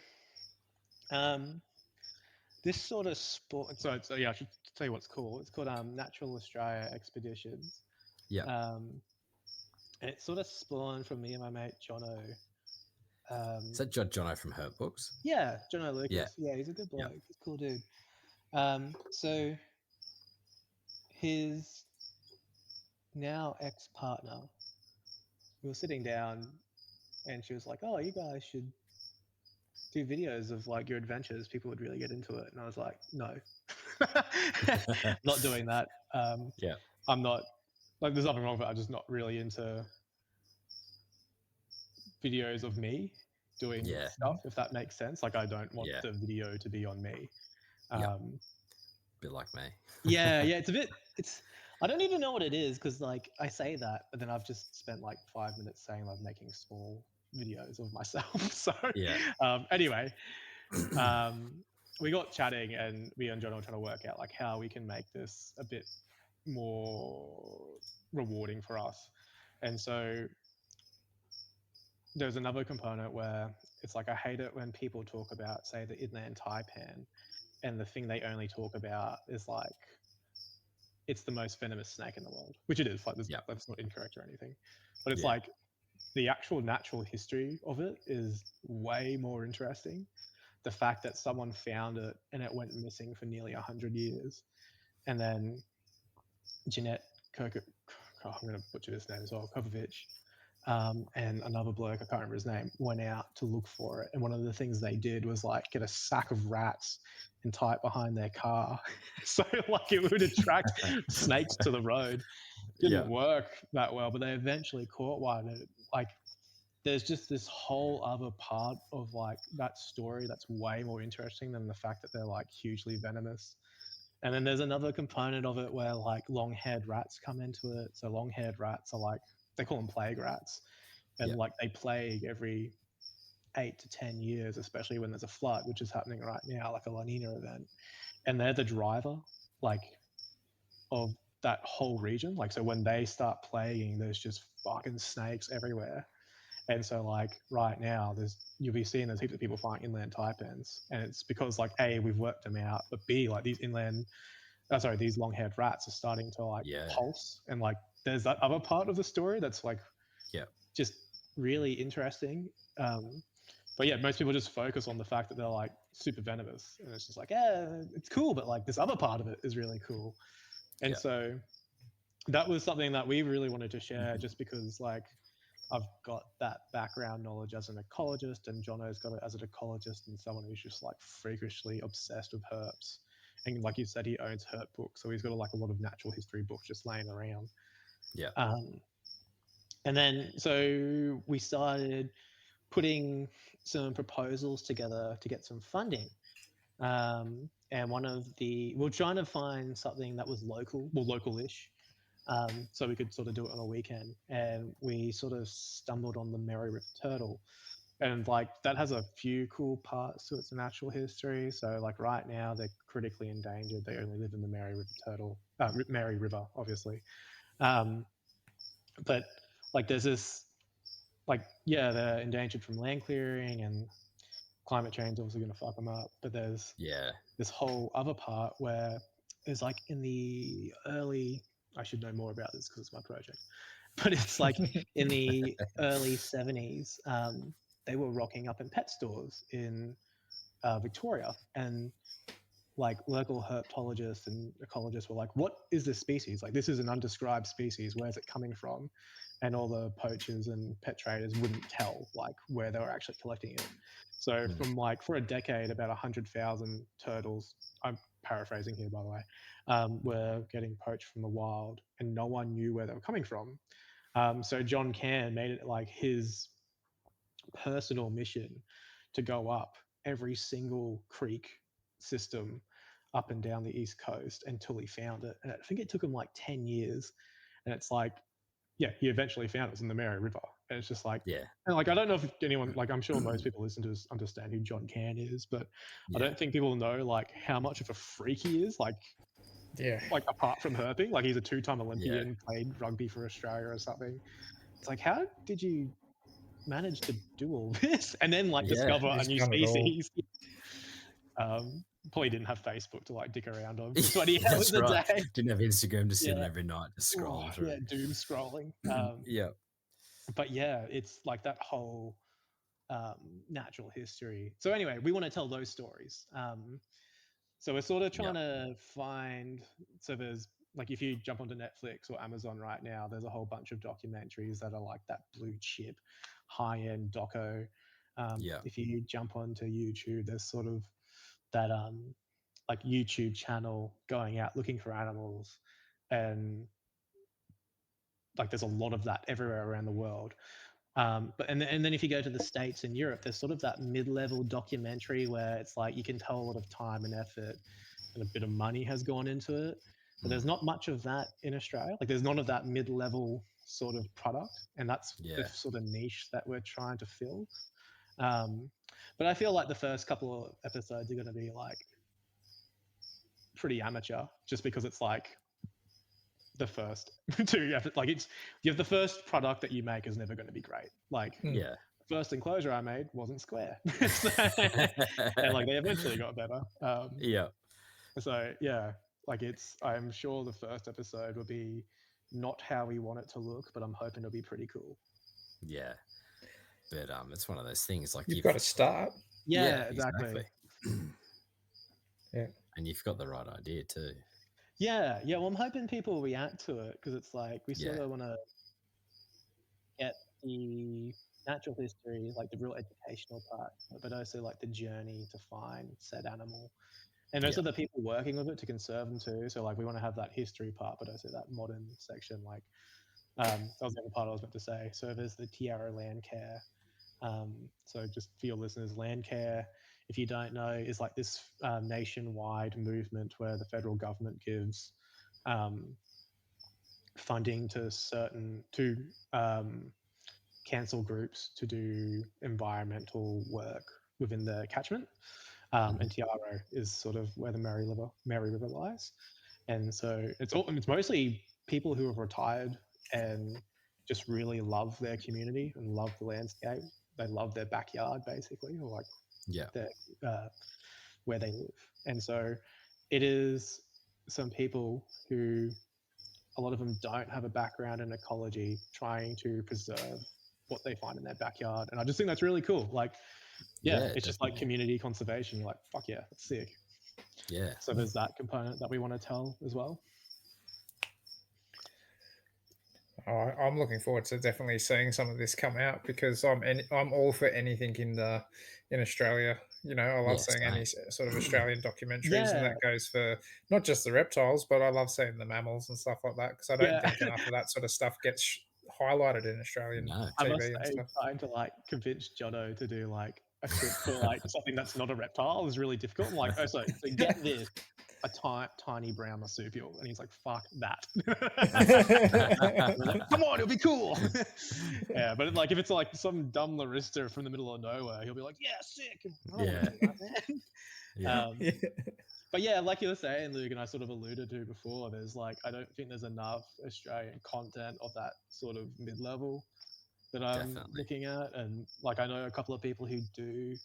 this sort of sport, so I should tell you what it's called. It's called Natural Australia Expeditions. And it sort of spawned from me and my mate Jono. Is that Jono from Herp Books? Yeah, Jono Lucas. Yeah, he's a good bloke. He's a cool dude. So his now ex-partner, we were sitting down, and she was like, "Oh, you guys should do videos of like your adventures. People would really get into it." And I was like, "No, not doing that. I'm not like, there's nothing wrong with it. I'm just not really into videos of me doing stuff, if that makes sense. Like I don't want the video to be on me." Bit like me. It's I don't even know what it is, because like I say that, but then I've just spent like 5 minutes saying I'm making small videos of myself. So anyway, we got chatting, and me and John were trying to work out like how we can make this a bit more rewarding for us. And so there's another component where it's like I hate it when people talk about, say, the inland taipan, and the thing they only talk about is like it's the most venomous snake in the world, which it is. Like that's not incorrect or anything, but it's like the actual natural history of it is way more interesting. The fact that someone found it and it went missing for nearly 100 years, and then Jeanette I'm going to butcher this name as well, Kovacic, and another bloke, I can't remember his name, went out to look for it. And one of the things they did was like get a sack of rats and tie it behind their car, so like it would attract snakes to the road. Didn't work that well, but they eventually caught one. And like, there's just this whole other part of like that story that's way more interesting than the fact that they're like hugely venomous. And then there's another component of it where like long-haired rats come into it. So long-haired rats are like, they call them plague rats, and like they plague every 8 to 10 years, especially when there's a flood, which is happening right now, like a La Nina event. And they're the driver, like, of that whole region. Like, so when they start plaguing, there's just fucking snakes everywhere. And so like right now you'll be seeing there's heaps of people fighting inland taipans, and it's because like A, we've worked them out, but B, like these these long-haired rats are starting to like pulse, and like there's that other part of the story that's like just really interesting. But yeah, most people just focus on the fact that they're like super venomous, and it's just like, it's cool, but like this other part of it is really cool. And so that was something that we really wanted to share, just because like I've got that background knowledge as an ecologist, and Jono's got it as an ecologist and someone who's just like freakishly obsessed with herps. And like you said, he owns herp books, so he's got like a lot of natural history books just laying around. Yeah. And then so we started putting some proposals together to get some funding. And we're trying to find something that was local-ish. So we could sort of do it on a weekend, and we sort of stumbled on the Mary River turtle, and like that has a few cool parts to its natural history. So like right now they're critically endangered. They only live in the Mary River, obviously. But like there's this, like they're endangered from land clearing, and climate change is obviously going to fuck them up. But there's this whole other part where there's like in the early, I should know more about this because it's my project, but it's like in the early 70s, they were rocking up in pet stores in Victoria, and like local herpetologists and ecologists were like, what is this species? Like, this is an undescribed species. Where's it coming from? And all the poachers and pet traders wouldn't tell like where they were actually collecting it. So from like for a decade, about 100,000 turtles, I'm paraphrasing here by the way, were getting poached from the wild, and no one knew where they were coming from. So John Cann made it like his personal mission to go up every single creek system up and down the East Coast until he found it. And I think it took him like 10 years. And it's like, he eventually found it. It was in the Mary River. And it's just like, and like, I don't know if anyone, like, I'm sure most people listen to this understand who John Cann is, but I don't think people know like how much of a freak he is. Like, like apart from herping, like he's a 2-time Olympian, played rugby for Australia or something. It's like, how did you manage to do all this and then like discover a new species? Probably didn't have Facebook to like dick around on for 20 hours a day. Didn't have Instagram to sit on every night to scroll through. Doom scrolling. But it's like that whole natural history. So anyway, we want to tell those stories. So we're sort of trying to find, so there's like, if you jump onto Netflix or Amazon right now, there's a whole bunch of documentaries that are like that blue chip high-end doco. If you jump onto YouTube, there's sort of that like YouTube channel going out looking for animals, and like there's a lot of that everywhere around the world. But then if you go to the States and Europe, there's sort of that mid-level documentary where it's like you can tell a lot of time and effort and a bit of money has gone into it. But there's not much of that in Australia. Like there's none of that mid-level sort of product, and that's the sort of niche that we're trying to fill. But I feel like the first couple of episodes are going to be like pretty amateur, just because it's like the first two. Like you have the first product that you make is never going to be great. Like first enclosure I made wasn't square, and like they eventually got better. So like I'm sure the first episode will be not how we want it to look, but I'm hoping it'll be pretty cool. But it's one of those things like you've got to start. Exactly. And you've got the right idea too. Well, I'm hoping people react to it, because it's like we sort of want to get the natural history, like the real educational part, but also like the journey to find said animal. And also the people working with it to conserve them too. So like we want to have that history part, but also that modern section. Like that was the other part I was meant to say. So there's the Tiara Land Care. So just for your listeners, Land Care, if you don't know, is like this nationwide movement where the federal government gives funding to council groups to do environmental work within the catchment. And Tiara is sort of where the Mary River lies. And so it's mostly people who have retired and just really love their community and love the landscape. They love their backyard, basically, or like where they live. And so it is some people who, a lot of them don't have a background in ecology, trying to preserve what they find in their backyard. And I just think that's really cool. Like, it's just like community conservation. You're like, fuck yeah, that's sick. Yeah. So there's that component that we want to tell as well. Oh, I'm looking forward to definitely seeing some of this come out, because I'm all for anything in Australia. You know, I love seeing any sort of Australian documentaries, and that goes for not just the reptiles, but I love seeing the mammals and stuff like that, because I don't think enough of that sort of stuff gets highlighted in Australian TV and stuff. Trying to like convince Jono to do like a script for like something that's not a reptile is really difficult. I'm like, oh, so get this, a tiny brown marsupial, and he's like, fuck that. Like, come on, it'll be cool. Yeah, but like if it's like some dumb Larista from the middle of nowhere, he'll be like, yeah, sick. But yeah, like you were saying, Luke, and I sort of alluded to before, there's like, I don't think there's enough Australian content of that sort of mid-level that I'm looking at. And like, I know a couple of people who do.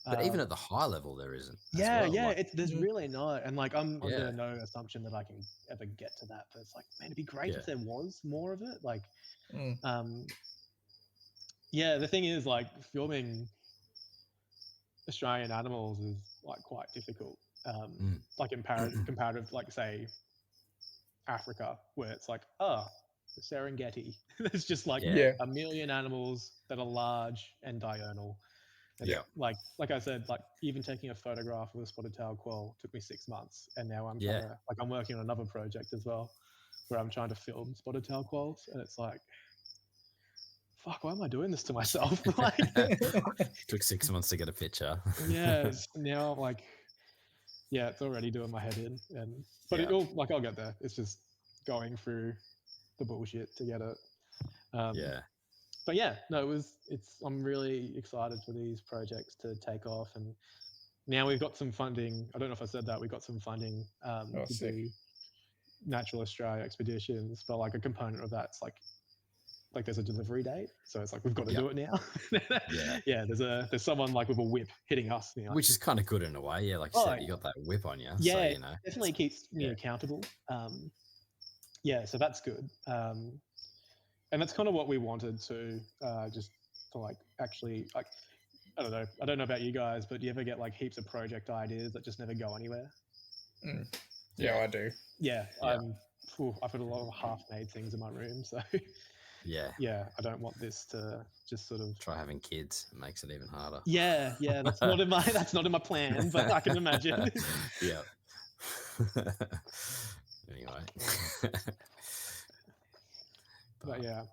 But even at the high level, there isn't. There's really not. And like, I'm under no assumption that I can ever get to that. But it's like, man, it'd be great if there was more of it. Like, the thing is, like, filming Australian animals is like quite difficult. Like comparative, like say Africa, where it's like, the Serengeti. There's just like a million animals that are large and diurnal. And like I said, like even taking a photograph of a spotted-tailed quail took me 6 months, and now I'm working on another project as well, where I'm trying to film spotted-tailed quails, and it's like, fuck, why am I doing this to myself? Like, took 6 months to get a picture. Now like, it's already doing my head in, but I'll get there. It's just going through the bullshit to get it. But I'm really excited for these projects to take off, and now we've got some funding. I don't know if I said that. We got some funding to do Natural Australia expeditions, but like a component of that's like there's a delivery date, so it's like we've got to do it now. There's someone like with a whip hitting us, you know, which is kind of good in a way. Like you said, you got that whip on you. So, you know, definitely keeps me accountable. So that's good. And that's kind of what we wanted to just to like actually like, I don't know about you guys, but do you ever get like heaps of project ideas that just never go anywhere? Yeah, I do. I've got a lot of half-made things in my room, so I don't want this to just sort of try having kids. It makes it even harder. That's not in my plan, but I can imagine. Anyway. But no,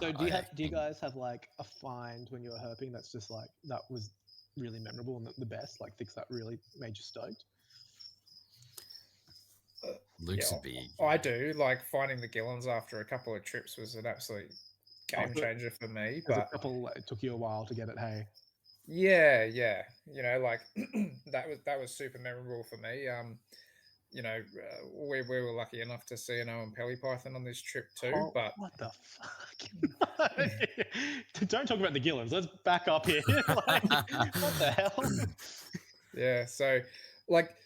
so do you guys have like a find when you were herping that's just like that was really memorable and the best, like things that really made you stoked? Luke's a big. I do like finding the gillons after a couple of trips was an absolute game changer for me. But it took you a while to get it. Hey. Yeah, you know, like that was super memorable for me. You know, we were lucky enough to see an Owen Pelly python on this trip too. But what the fuck? Don't talk about the gillons. Let's back up here. Like, what the hell? Yeah, so like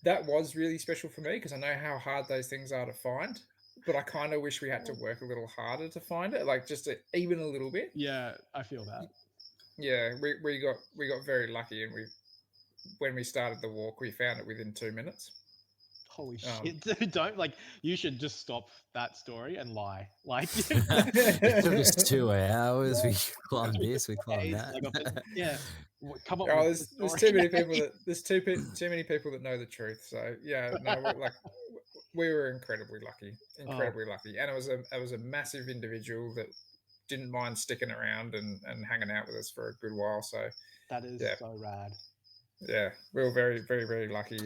that was really special for me because I know how hard those things are to find. But I kind of wish we had to work a little harder to find it, like just even a little bit. Yeah, I feel that. Yeah, we got very lucky, and when we started the walk, we found it within 2 minutes. Holy shit! Dude, don't like. You should just stop that story and lie. Like it took us 2 hours. We climbed this, we climbed that. Yeah, come on. There's too many people that too many people that know the truth. So yeah, no, we were incredibly lucky, and it was a massive individual that didn't mind sticking around and hanging out with us for a good while. So that is so rad. Yeah, we were very, very, very lucky.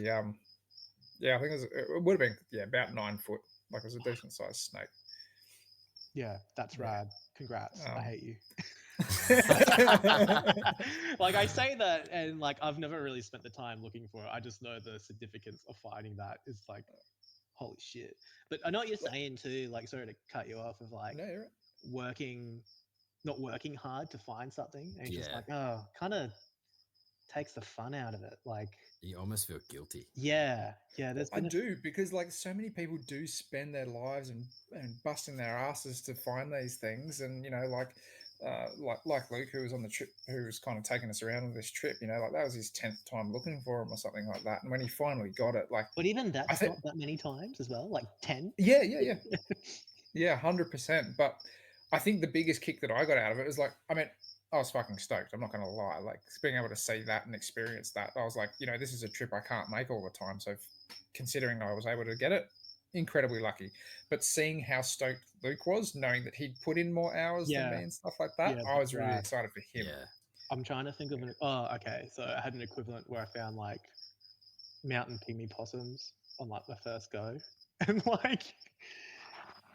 Yeah, I think it would have been about 9 foot. Like it was a decent sized snake. Yeah, that's rad. Congrats. I hate you. Like I say that, and like I've never really spent the time looking for it. I just know the significance of finding that is like, holy shit. But I know what you're saying too. Like, sorry to cut you off. Of like, no, you're right. not working hard to find something, and it's just like, kind of takes the fun out of it. Like you almost feel guilty. Yeah. I do, because like so many people do spend their lives and busting their asses to find these things, and like Luke, who was on the trip, who was kind of taking us around on this trip, like that was his 10th time looking for him or something like that. And when he finally got it, like, but even that's not that many times as well, like 10. Yeah, 100%. But I think the biggest kick that I got out of it was like, I mean, I was fucking stoked. I'm not going to lie. Like being able to see that and experience that, I was like, this is a trip I can't make all the time. So considering I was able to get it, incredibly lucky. But seeing how stoked Luke was, knowing that he'd put in more hours than me and stuff like that, I was really excited for him. Yeah. I'm trying to think of okay. So I had an equivalent where I found like mountain pygmy possums on like my first go. And like,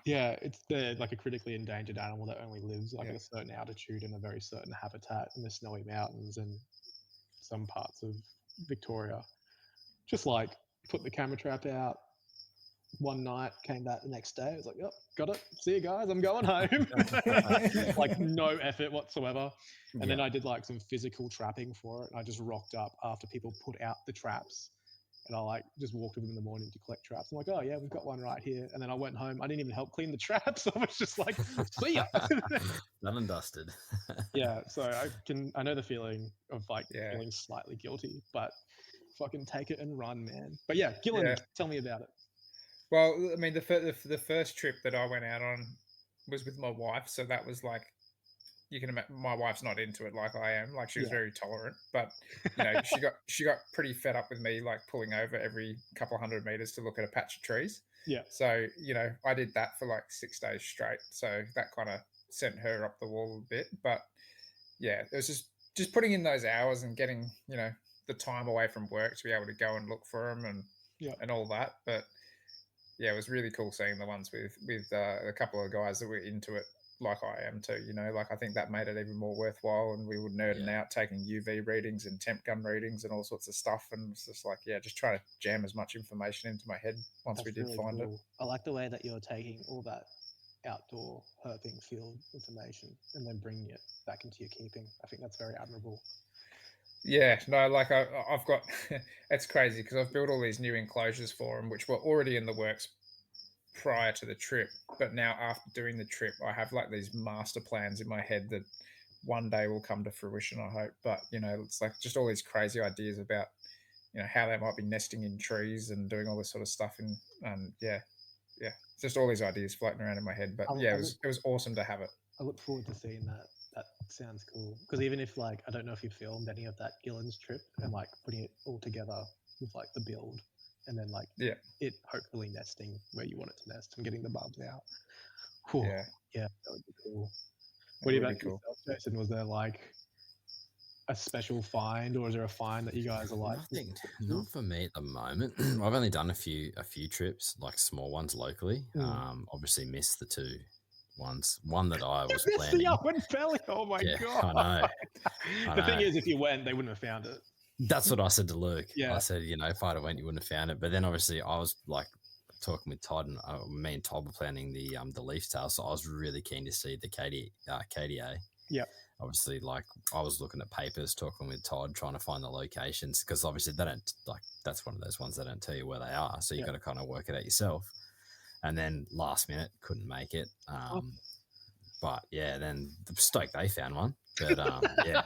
yeah, they're like a critically endangered animal that only lives like at a certain altitude in a very certain habitat in the snowy mountains and some parts of Victoria. Just like put the camera trap out one night, came back the next day. I was like, yep, got it. See you guys. I'm going home. Like no effort whatsoever. And then I did like some physical trapping for it. And I just rocked up after people put out the traps. And I like just walked with them in the morning to collect traps. I'm like, oh yeah, we've got one right here. And then I went home. I didn't even help clean the traps. I was just like, see ya. Done and dusted. Yeah. So I know the feeling of like feeling slightly guilty, but fucking take it and run, man. But yeah, Gillen, tell me about it. Well, I mean, the first trip that I went out on was with my wife. So that was like, you can imagine, my wife's not into it like I am. Like she was very tolerant, but she got pretty fed up with me like pulling over every couple of 100 meters to look at a patch of trees. Yeah. So I did that for like 6 days straight. So that kind of sent her up the wall a bit. But yeah, it was just putting in those hours and getting the time away from work to be able to go and look for them and all that. But yeah, it was really cool seeing the ones with a couple of guys that were into it like I am too, like I think that made it even more worthwhile, and we were nerding out taking UV readings and temp gun readings and all sorts of stuff, and it's just like, just trying to jam as much information into my head once we did really find it. I like the way that you're taking all that outdoor herping field information and then bringing it back into your keeping. I think that's very admirable. Yeah, no, like I've got, it's crazy because I've built all these new enclosures for them, which were already in the works prior to the trip, but now after doing the trip, I have like these master plans in my head that one day will come to fruition, I hope. But it's like just all these crazy ideas about how they might be nesting in trees and doing all this sort of stuff, and just all these ideas floating around in my head. But it was awesome to have it. I look forward to seeing that. That sounds cool, because even if like I don't know if you filmed any of that Gillen's trip and like putting it all together with like the build and then like it hopefully nesting where you want it to nest and getting the bugs out. Cool. Yeah, that would be cool. What about yourself, Jason? Was there like a special find, or is there a find that you guys are like? Nothing, not for me at the moment. I've only done a few trips, like small ones locally. Obviously missed the two ones. One that I was planning. The oven belly. Oh my god! I know. The thing is, if you went, they wouldn't have found it. That's what I said to Luke. Yeah. I said, if I'd have went, you wouldn't have found it. But then obviously I was like talking with Todd, and me and Todd were planning the leaf tail, so I was really keen to see the KDA. Yeah. Obviously, like I was looking at papers, talking with Todd, trying to find the locations, because obviously they don't, like, that's one of those ones they don't tell you where they are, so you got to kind of work it out yourself. And then last minute couldn't make it. But yeah, then stoked they found one. But yeah,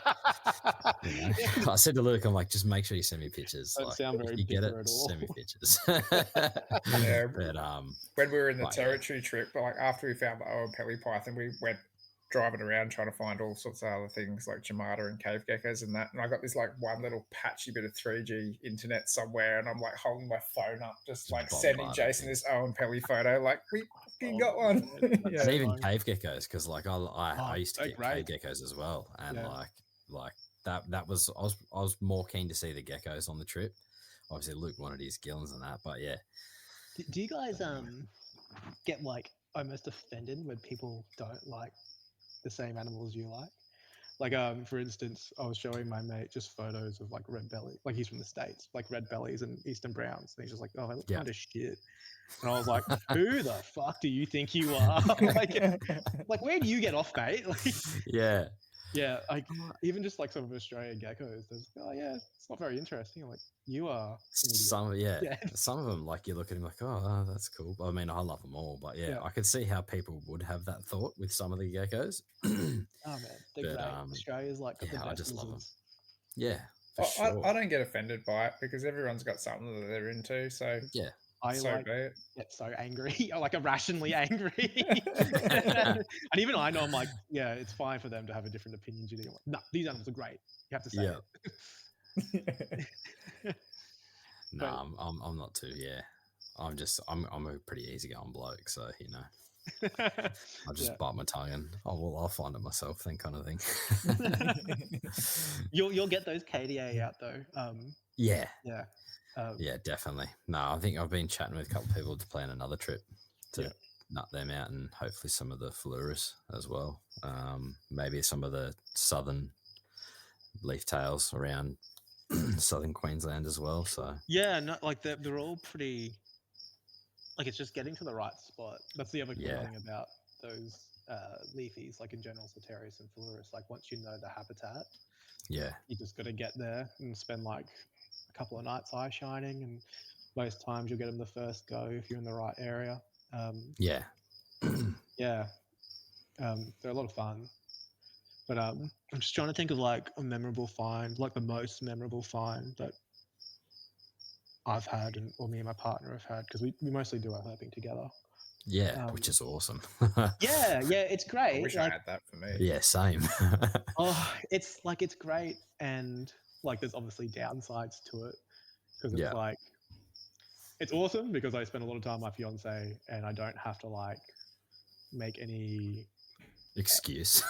I said to Luke, I'm like, just make sure you send me pictures. Don't like, sound if very you get it, bitter at all. send me pictures. Yeah, but when we were in the territory trip, like after we found the old Pelly Python, we went driving around trying to find all sorts of other things like Jamata and cave geckos and that. And I got this like one little patchy bit of 3G internet somewhere, and I'm like holding my phone up, just like sending Jason this Owen Pelly photo. Like, we fucking got one. Yeah. And even cave geckos, because like I used to get cave geckos as well, and like that was I was more keen to see the geckos on the trip. Obviously, Luke wanted his gillons and that, but yeah. Do you guys get like almost offended when people don't like the same animals you like? Like for instance, I was showing my mate just photos of like red belly, like he's from the States, like red bellies and eastern browns, and he's just like, oh, they look kind of shit. And I was like, who the fuck do you think you are? like where do you get off, mate? Like, yeah, like even just like some of Australian geckos, there's it's not very interesting. I'm like, you are some of them, like you look at him like, oh, that's cool. I mean, I love them all, but I could see how people would have that thought with some of the geckos. Oh man, they're great. Australia's like got the best I just love them. lizards. Yeah, for sure. I don't get offended by it because everyone's got something that they're into. So yeah. I get so angry, like irrationally angry. And even I know, I'm like, yeah, it's fine for them to have a different opinion. I'm like, no, these animals are great. You have to say it. No, I'm not too. Yeah, I'm a pretty easygoing bloke, so you know, I'll just bite my tongue and I'll find it myself, that kind of thing. You'll get those KDA out though. Yeah. Yeah, definitely. No, I think I've been chatting with a couple of people to plan another trip to nut them out, and hopefully some of the Fluorus as well. Maybe some of the southern leaf tails around southern Queensland as well. So like they're all pretty. Like it's just getting to the right spot. That's the other cool thing about those leafies, like in general, Ceteris and Fluorus. Like once you know the habitat, you just got to get there and spend like a couple of nights eye shining, and most times you'll get them the first go if you're in the right area. They're a lot of fun. But I'm just trying to think of like a memorable find, like the most memorable find that I've had, or me and my partner have had, because we mostly do our herping together. Yeah, which is awesome. yeah, it's great. I wish I had that for me. Yeah, same. It's great, and like there's obviously downsides to it, because it's like it's awesome because I spend a lot of time with my fiance and I don't have to like make any excuse.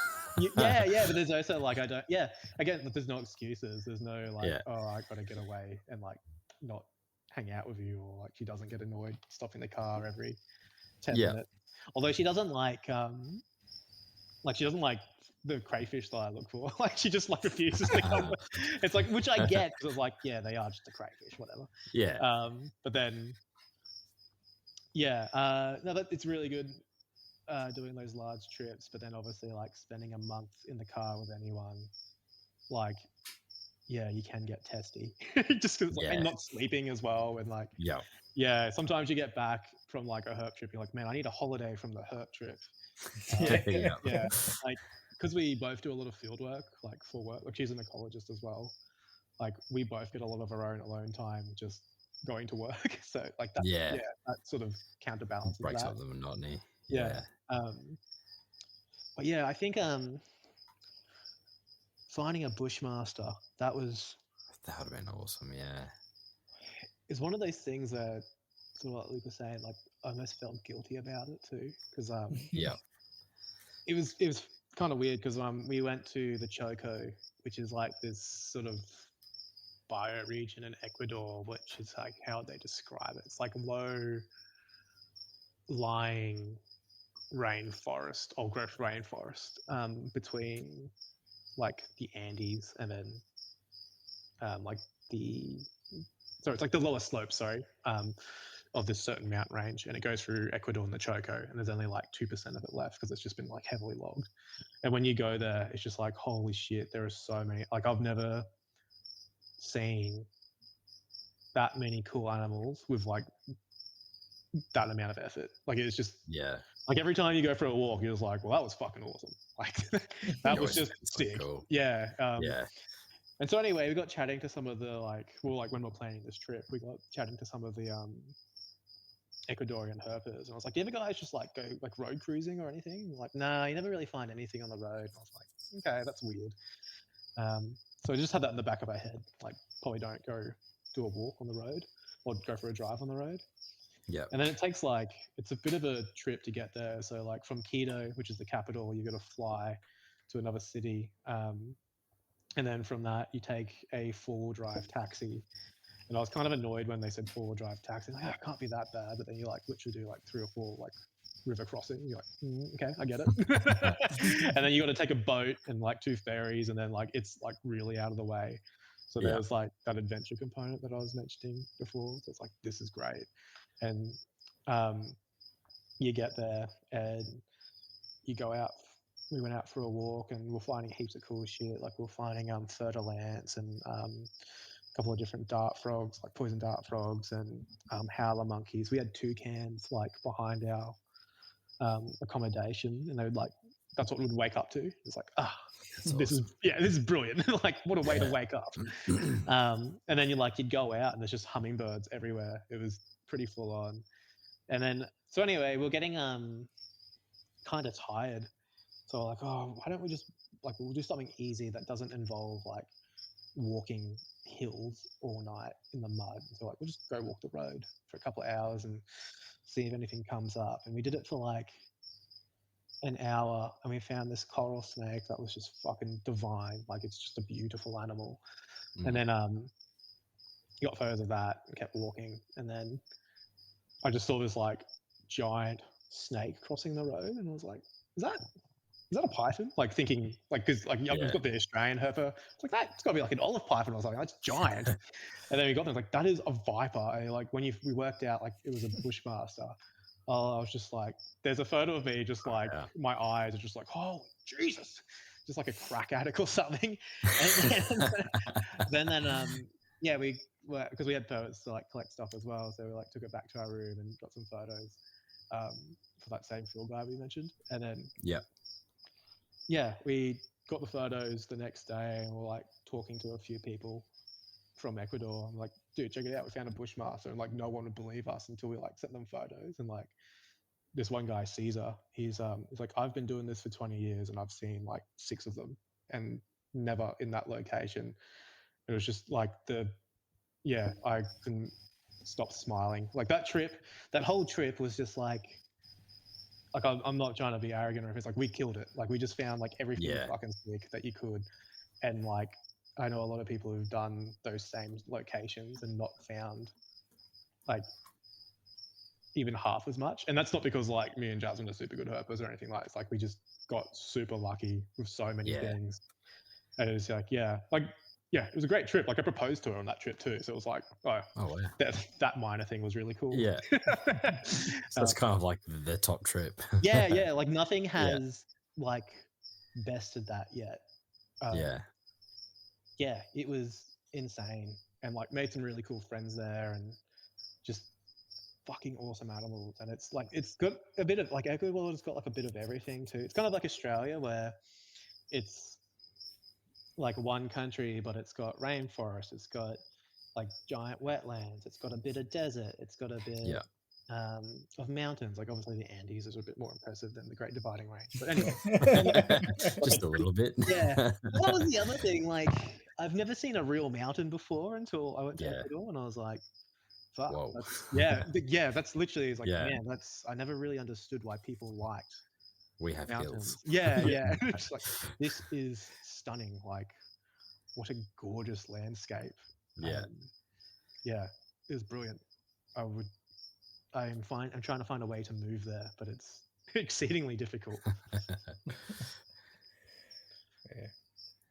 But there's also like again, there's no excuses. There's no like I gotta get away and like not hang out with you, or like she doesn't get annoyed stopping the car every 10 minutes. Although she doesn't like the crayfish that I look for. Like she just like refuses to come. It's like, which I get because it's like, they are just a crayfish, whatever. But then it's really good doing those large trips, but then obviously like spending a month in the car with anyone, like you can get testy just because and not sleeping as well, and like sometimes you get back from like a herp trip, you're like, man, I need a holiday from the herp trip. Like because we both do a lot of field work, like for work, like she's an ecologist as well, like we both get a lot of our own alone time just going to work. So like that that sort of counterbalances breaks that. up the monotony. But I think finding a bushmaster, that would have been awesome. It's one of those things that sort of like Luke was saying, like I almost felt guilty about it too, because it was kind of weird because we went to the Choco, which is like this sort of bioregion in Ecuador, which is like how they describe it. It's like low lying rainforest, old growth rainforest, between like the Andes and then it's like the lower slope, of this certain mountain range, and it goes through Ecuador and the Choco, and there's only like 2% of it left because it's just been like heavily logged. And when you go there, it's just like, holy shit, there are so many. Like I've never seen that many cool animals with like that amount of effort. Like it's just Yeah. like every time you go for a walk, you're just like, well, that was fucking awesome. Like that was just sick. Cool. Yeah. Yeah. And so anyway, we got chatting to some of the when we're planning this trip, we got chatting to some of the Ecuadorian herpers, and I was like, do you ever guys just like go like road cruising or anything? And like, nah, you never really find anything on the road. And I was like, okay, that's weird. So I just had that in the back of my head, like probably don't go do a walk on the road or go for a drive on the road. Yeah. And then it takes it's a bit of a trip to get there. So like from Quito, which is the capital, you got to fly to another city. And then from that, you take a 4-wheel drive taxi. And I was kind of annoyed when they said 4-wheel drive taxi. Like, it can't be that bad. But then you literally do 3 or 4 river crossings. You're like, okay, I get it. And then you got to take a boat and 2 ferries, and then it's really out of the way. So there's that adventure component that I was mentioning before. So it's this is great. And you get there and you go out. We went out for a walk and we're finding heaps of cool shit. We're finding fertile ants and a couple of different dart frogs, poison dart frogs, and howler monkeys. We had toucans behind our accommodation, and they would that's what we would wake up to. It's this is brilliant. What a way to wake up. And then you'd go out and there's just hummingbirds everywhere. It was pretty full on. And then so anyway, we're getting kind of tired. So why don't we just we'll do something easy that doesn't involve walking hills all night in the mud. So we'll just go walk the road for a couple of hours and see if anything comes up. And we did it for an hour, and we found this coral snake that was just fucking divine. It's just a beautiful animal. And then got photos of that and kept walking. And then I just saw this giant snake crossing the road, and I was like, is that a python? Thinking because you've got the Australian herper. It's it's got to be an olive python. I was like, that's giant. And then we got there, that is a viper. And when we worked out it was a bushmaster. I was just there's a photo of me just my eyes are just oh Jesus, just a crack addict or something. And then we were, because we had permits to collect stuff as well, so we took it back to our room and got some photos for that same field guide we mentioned. And then we got the photos the next day, and we're talking to a few people from Ecuador. I'm like, dude, check it out, we found a bushmaster. And no one would believe us until we sent them photos. And this one guy, Caesar, he's I've been doing this for 20 years and I've seen 6 of them, and never in that location. It was just I couldn't stop smiling. That whole trip was just I'm not trying to be arrogant or if it's we killed it. We just found everything fucking sick that you could. And I know a lot of people who've done those same locations and not found even half as much. And that's not because me and Jasmine are super good herpers or anything it's we just got super lucky with so many things. And it was it was a great trip. I proposed to her on that trip too. So it was wow. That minor thing was really cool. Yeah. So that's kind of the top trip. yeah. Nothing has bested that yet. Yeah, it was insane. And made some really cool friends there, and just fucking awesome animals. And it's it's got a bit of Ecuador has got a bit of everything too. It's kind of like Australia, where it's one country, but it's got rainforest, it's got giant wetlands, it's got a bit of desert, it's got a bit of mountains. Obviously the Andes is a bit more impressive than the Great Dividing Range, but anyway. Just a little bit. Yeah. That was the other thing. I've never seen a real mountain before until I went to Ecuador, and I was like, fuck. That's literally man, I never really understood why people liked we have mountains. hills. Yeah. It's this is stunning. What a gorgeous landscape. It was brilliant. I'm trying to find a way to move there, but it's exceedingly difficult.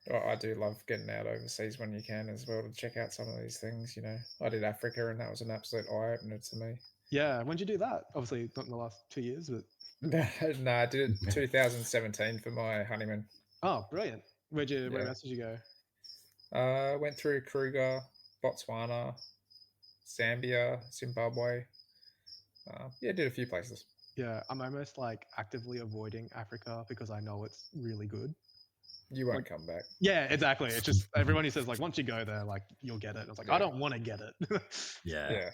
Well, I do love getting out overseas when you can as well, to check out some of these things. I did Africa, and that was an absolute eye opener to me. Yeah, when did you do that? Obviously not in the last 2 years, but no, I did it 2017 for my honeymoon. Oh, brilliant! Where else did you go? Went through Kruger, Botswana, Zambia, Zimbabwe, Yeah, did a few places. Yeah, I'm almost like actively avoiding Africa because I know it's really good. You won't come back. Yeah, exactly. It's just everyone who says like once you go there, like you'll get it. And it's like I don't want to get it. Yeah.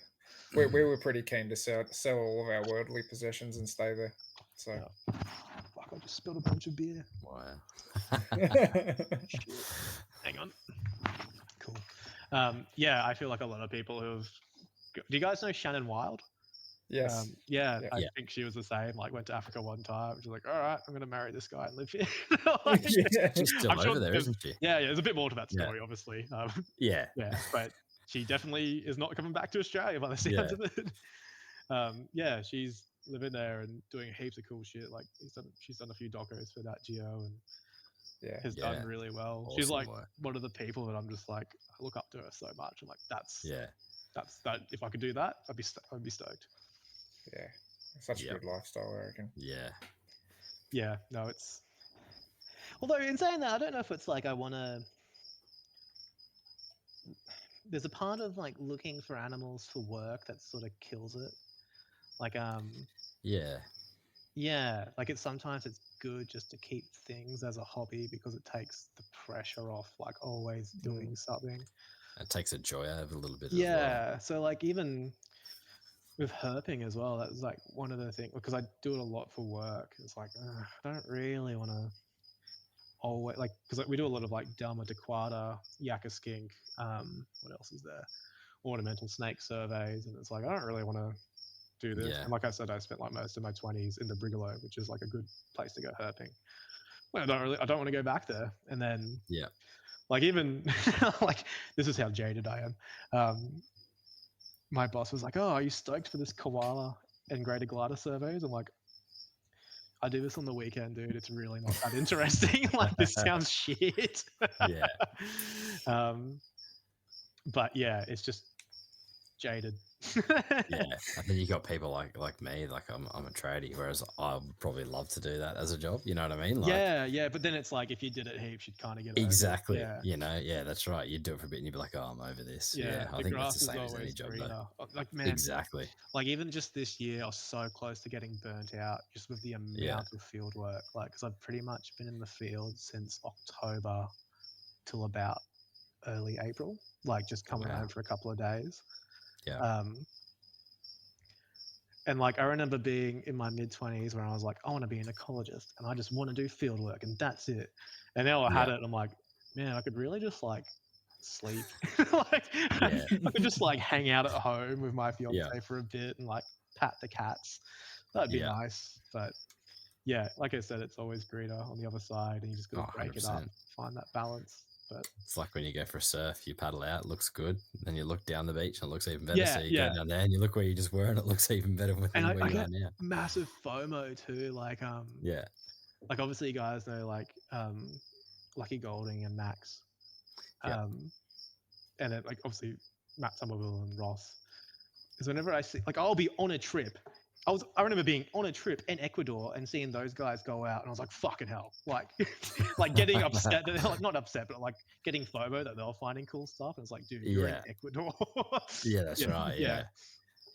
We were pretty keen to sell all of our worldly possessions and stay there. So fuck, I just spilled a bunch of beer. Wow. Shit. Hang on. Cool. Yeah, I feel like a lot of people who've. Do you guys know Shannon Wild? Yes. I think she was the same. Like, went to Africa one time. She's like, "All right, I'm going to marry this guy and live here." She's still over there, isn't she? Yeah. There's a bit more to that story, obviously. Yeah, but she definitely is not coming back to Australia by the sounds of it. She's living there and doing heaps of cool shit. Like, she's done a few docos for that Geo and has done really well. Awesome. She's like one of the people that I'm just like, I look up to her so much. I'm like, that's that. If I could do that, I'd be stoked. Yeah, such a good lifestyle, I reckon. Yeah, no, it's. Although in saying that, I don't know if it's like I want to. There's a part of like looking for animals for work that sort of kills it. Like like sometimes it's good just to keep things as a hobby because it takes the pressure off like always doing something. It takes a joy out of a little bit. So like even with herping as well, that's like one of the things because I do it a lot for work. It's like I don't really want to always like because we do a lot of like Delma dequata, yakka skink. What else is there? Ornamental snake surveys, and it's like I don't really want to do this. And like I said, I spent like most of my 20s in the Brigalow, which is like a good place to go herping. Well, I don't want to go back there. And then like even like this is how jaded I am. My boss was like, "Oh, are you stoked for this koala and greater glider surveys?" I'm like, "I do this on the weekend, dude. It's really not that interesting. Like this sounds shit." But yeah, it's just jaded. And then you got people like me, like I'm a tradie, whereas I would probably love to do that as a job. You know what I mean? Like, but then it's like if you did it heaps, you'd kind of get exactly. Over it. You know, that's right. You'd do it for a bit, and you'd be like, "Oh, I'm over this." I think that's the same as any job, though. Like man, exactly. Like even just this year, I was so close to getting burnt out just with the amount of field work. Like, because I've pretty much been in the field since October till about early April. Like just coming home for a couple of days. And like I remember being in my mid-20s where I was like, I want to be an ecologist and I just want to do field work and that's it. And now I had it and I'm like, man, I could really just like sleep. I could just like hang out at home with my fiance for a bit and like pat the cats. That'd be nice. But yeah, like I said, it's always greener on the other side and you just got to break 100%. It up, find that balance. But it's like when you go for a surf, you paddle out, it looks good. Then you look down the beach and it looks even better. So you go down there and you look where you just were and it looks even better than where you are now. Massive FOMO too. Like, like obviously you guys know like Lucky Golding and Max. And then like obviously Matt Somerville and Ross. Is whenever I see like I'll be on a trip. I remember being on a trip in Ecuador and seeing those guys go out, and I was like, "Fucking hell!" Like, like getting upset. Like, not upset, but like getting FOMO that they're finding cool stuff. And it's like, dude, you're in Ecuador. That's right. Yeah,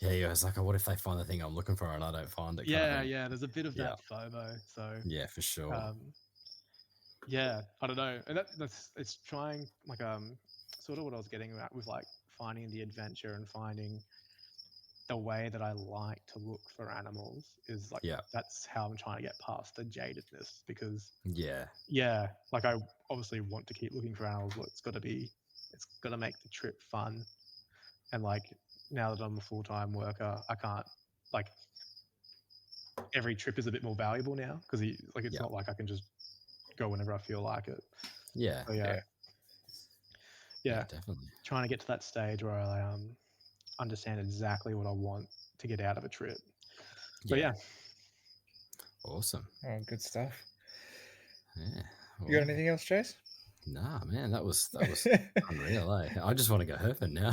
I was like, oh, what if they find the thing I'm looking for and I don't find it? There's a bit of that FOMO. So yeah, for sure. I don't know, and it's trying like sort of what I was getting at with like finding the adventure and finding the way that I like to look for animals is like that's how I'm trying to get past the jadedness because like I obviously want to keep looking for animals, but it's got to make the trip fun. And like now that I'm a full-time worker, I can't like every trip is a bit more valuable now because it's not like I can just go whenever I feel like it. Definitely trying to get to that stage where I understand exactly what I want to get out of a trip. But awesome. Oh, good stuff. Yeah. Well, you got anything else, Chase? Nah, man, that was unreal. I just want to go herping now.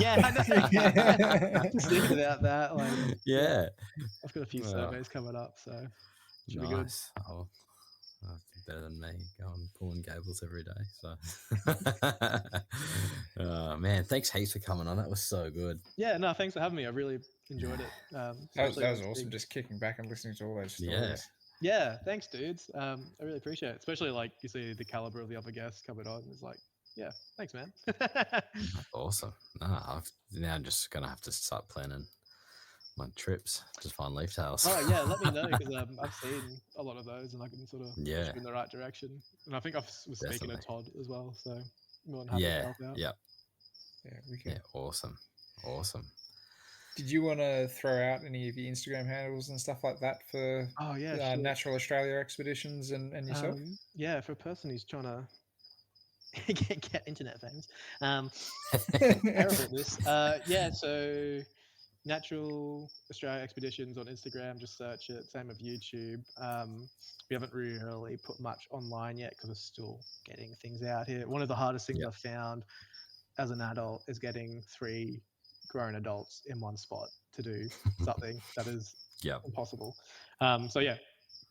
Just thinking about that. Like, I've got a few surveys coming up, so should be good. Better than me going pulling cables every day. So, man, thanks heaps for coming on. That was so good. Yeah, no, thanks for having me. I really enjoyed it. That was awesome. Just kicking back and listening to all those stories. Yeah, thanks, dudes. I really appreciate it. Especially like you see the caliber of the other guests coming on. It's like, yeah, thanks, man. Awesome. I've now just gonna have to start planning my trips to find leaf tails. Oh yeah, let me know because I've seen a lot of those and I can sort of push you in the right direction. And I think I was speaking to Todd as well, so more than happy to help out. Yeah, we can. Yeah, awesome. Did you want to throw out any of your Instagram handles and stuff like that for sure. Natural Australia expeditions and yourself? Yeah, for a person who's trying to get internet famous. Terrible at this. So Natural Australia Expeditions on Instagram, just search it. Same with YouTube. We haven't really put much online yet because we're still getting things out here. One of the hardest things I've found as an adult is getting 3 grown adults in one spot to do something that is impossible. So yeah,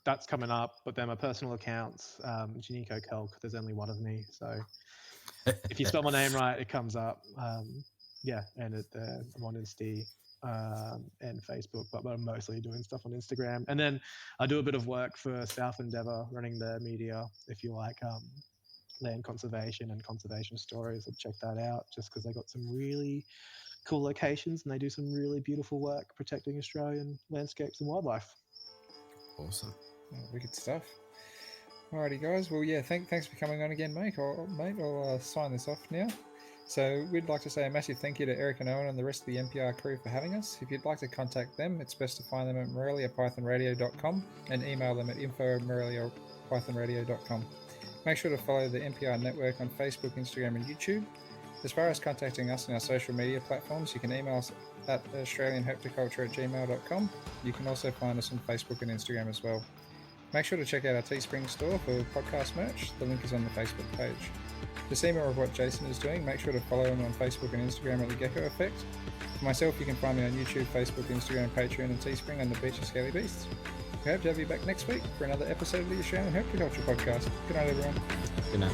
that's coming up. But then my personal accounts, Jannico, Kelk, there's only one of me. So if you spell my name right, it comes up. And I'm on Insta and Facebook, but I'm mostly doing stuff on Instagram. And then I do a bit of work for South Endeavour, running their media. If you like land conservation and conservation stories, I'd check that out just because they got some really cool locations and they do some really beautiful work protecting Australian landscapes and wildlife. Awesome. Wicked stuff. Alrighty, guys. Well, yeah, thanks for coming on again, mate. I'll sign this off now. So we'd like to say a massive thank you to Eric and Owen and the rest of the NPR crew for having us. If you'd like to contact them, it's best to find them at moreliapythonradio.com and email them at info@moreliapythonradio.com. Make sure to follow the NPR network on Facebook, Instagram and YouTube. As far as contacting us on our social media platforms, you can email us at australianherpetoculture@gmail.com. You can also find us on Facebook and Instagram as well. Make sure to check out our Teespring store for podcast merch. The link is on the Facebook page. To see more of what Jason is doing, make sure to follow him on Facebook and Instagram at The Gecko Effect. For myself, you can find me on YouTube, Facebook, Instagram, Patreon and Teespring under Beach and Scaly Beasts. We hope to have you back next week for another episode of the Australian Herpetoculture podcast. Good night, everyone. Good night.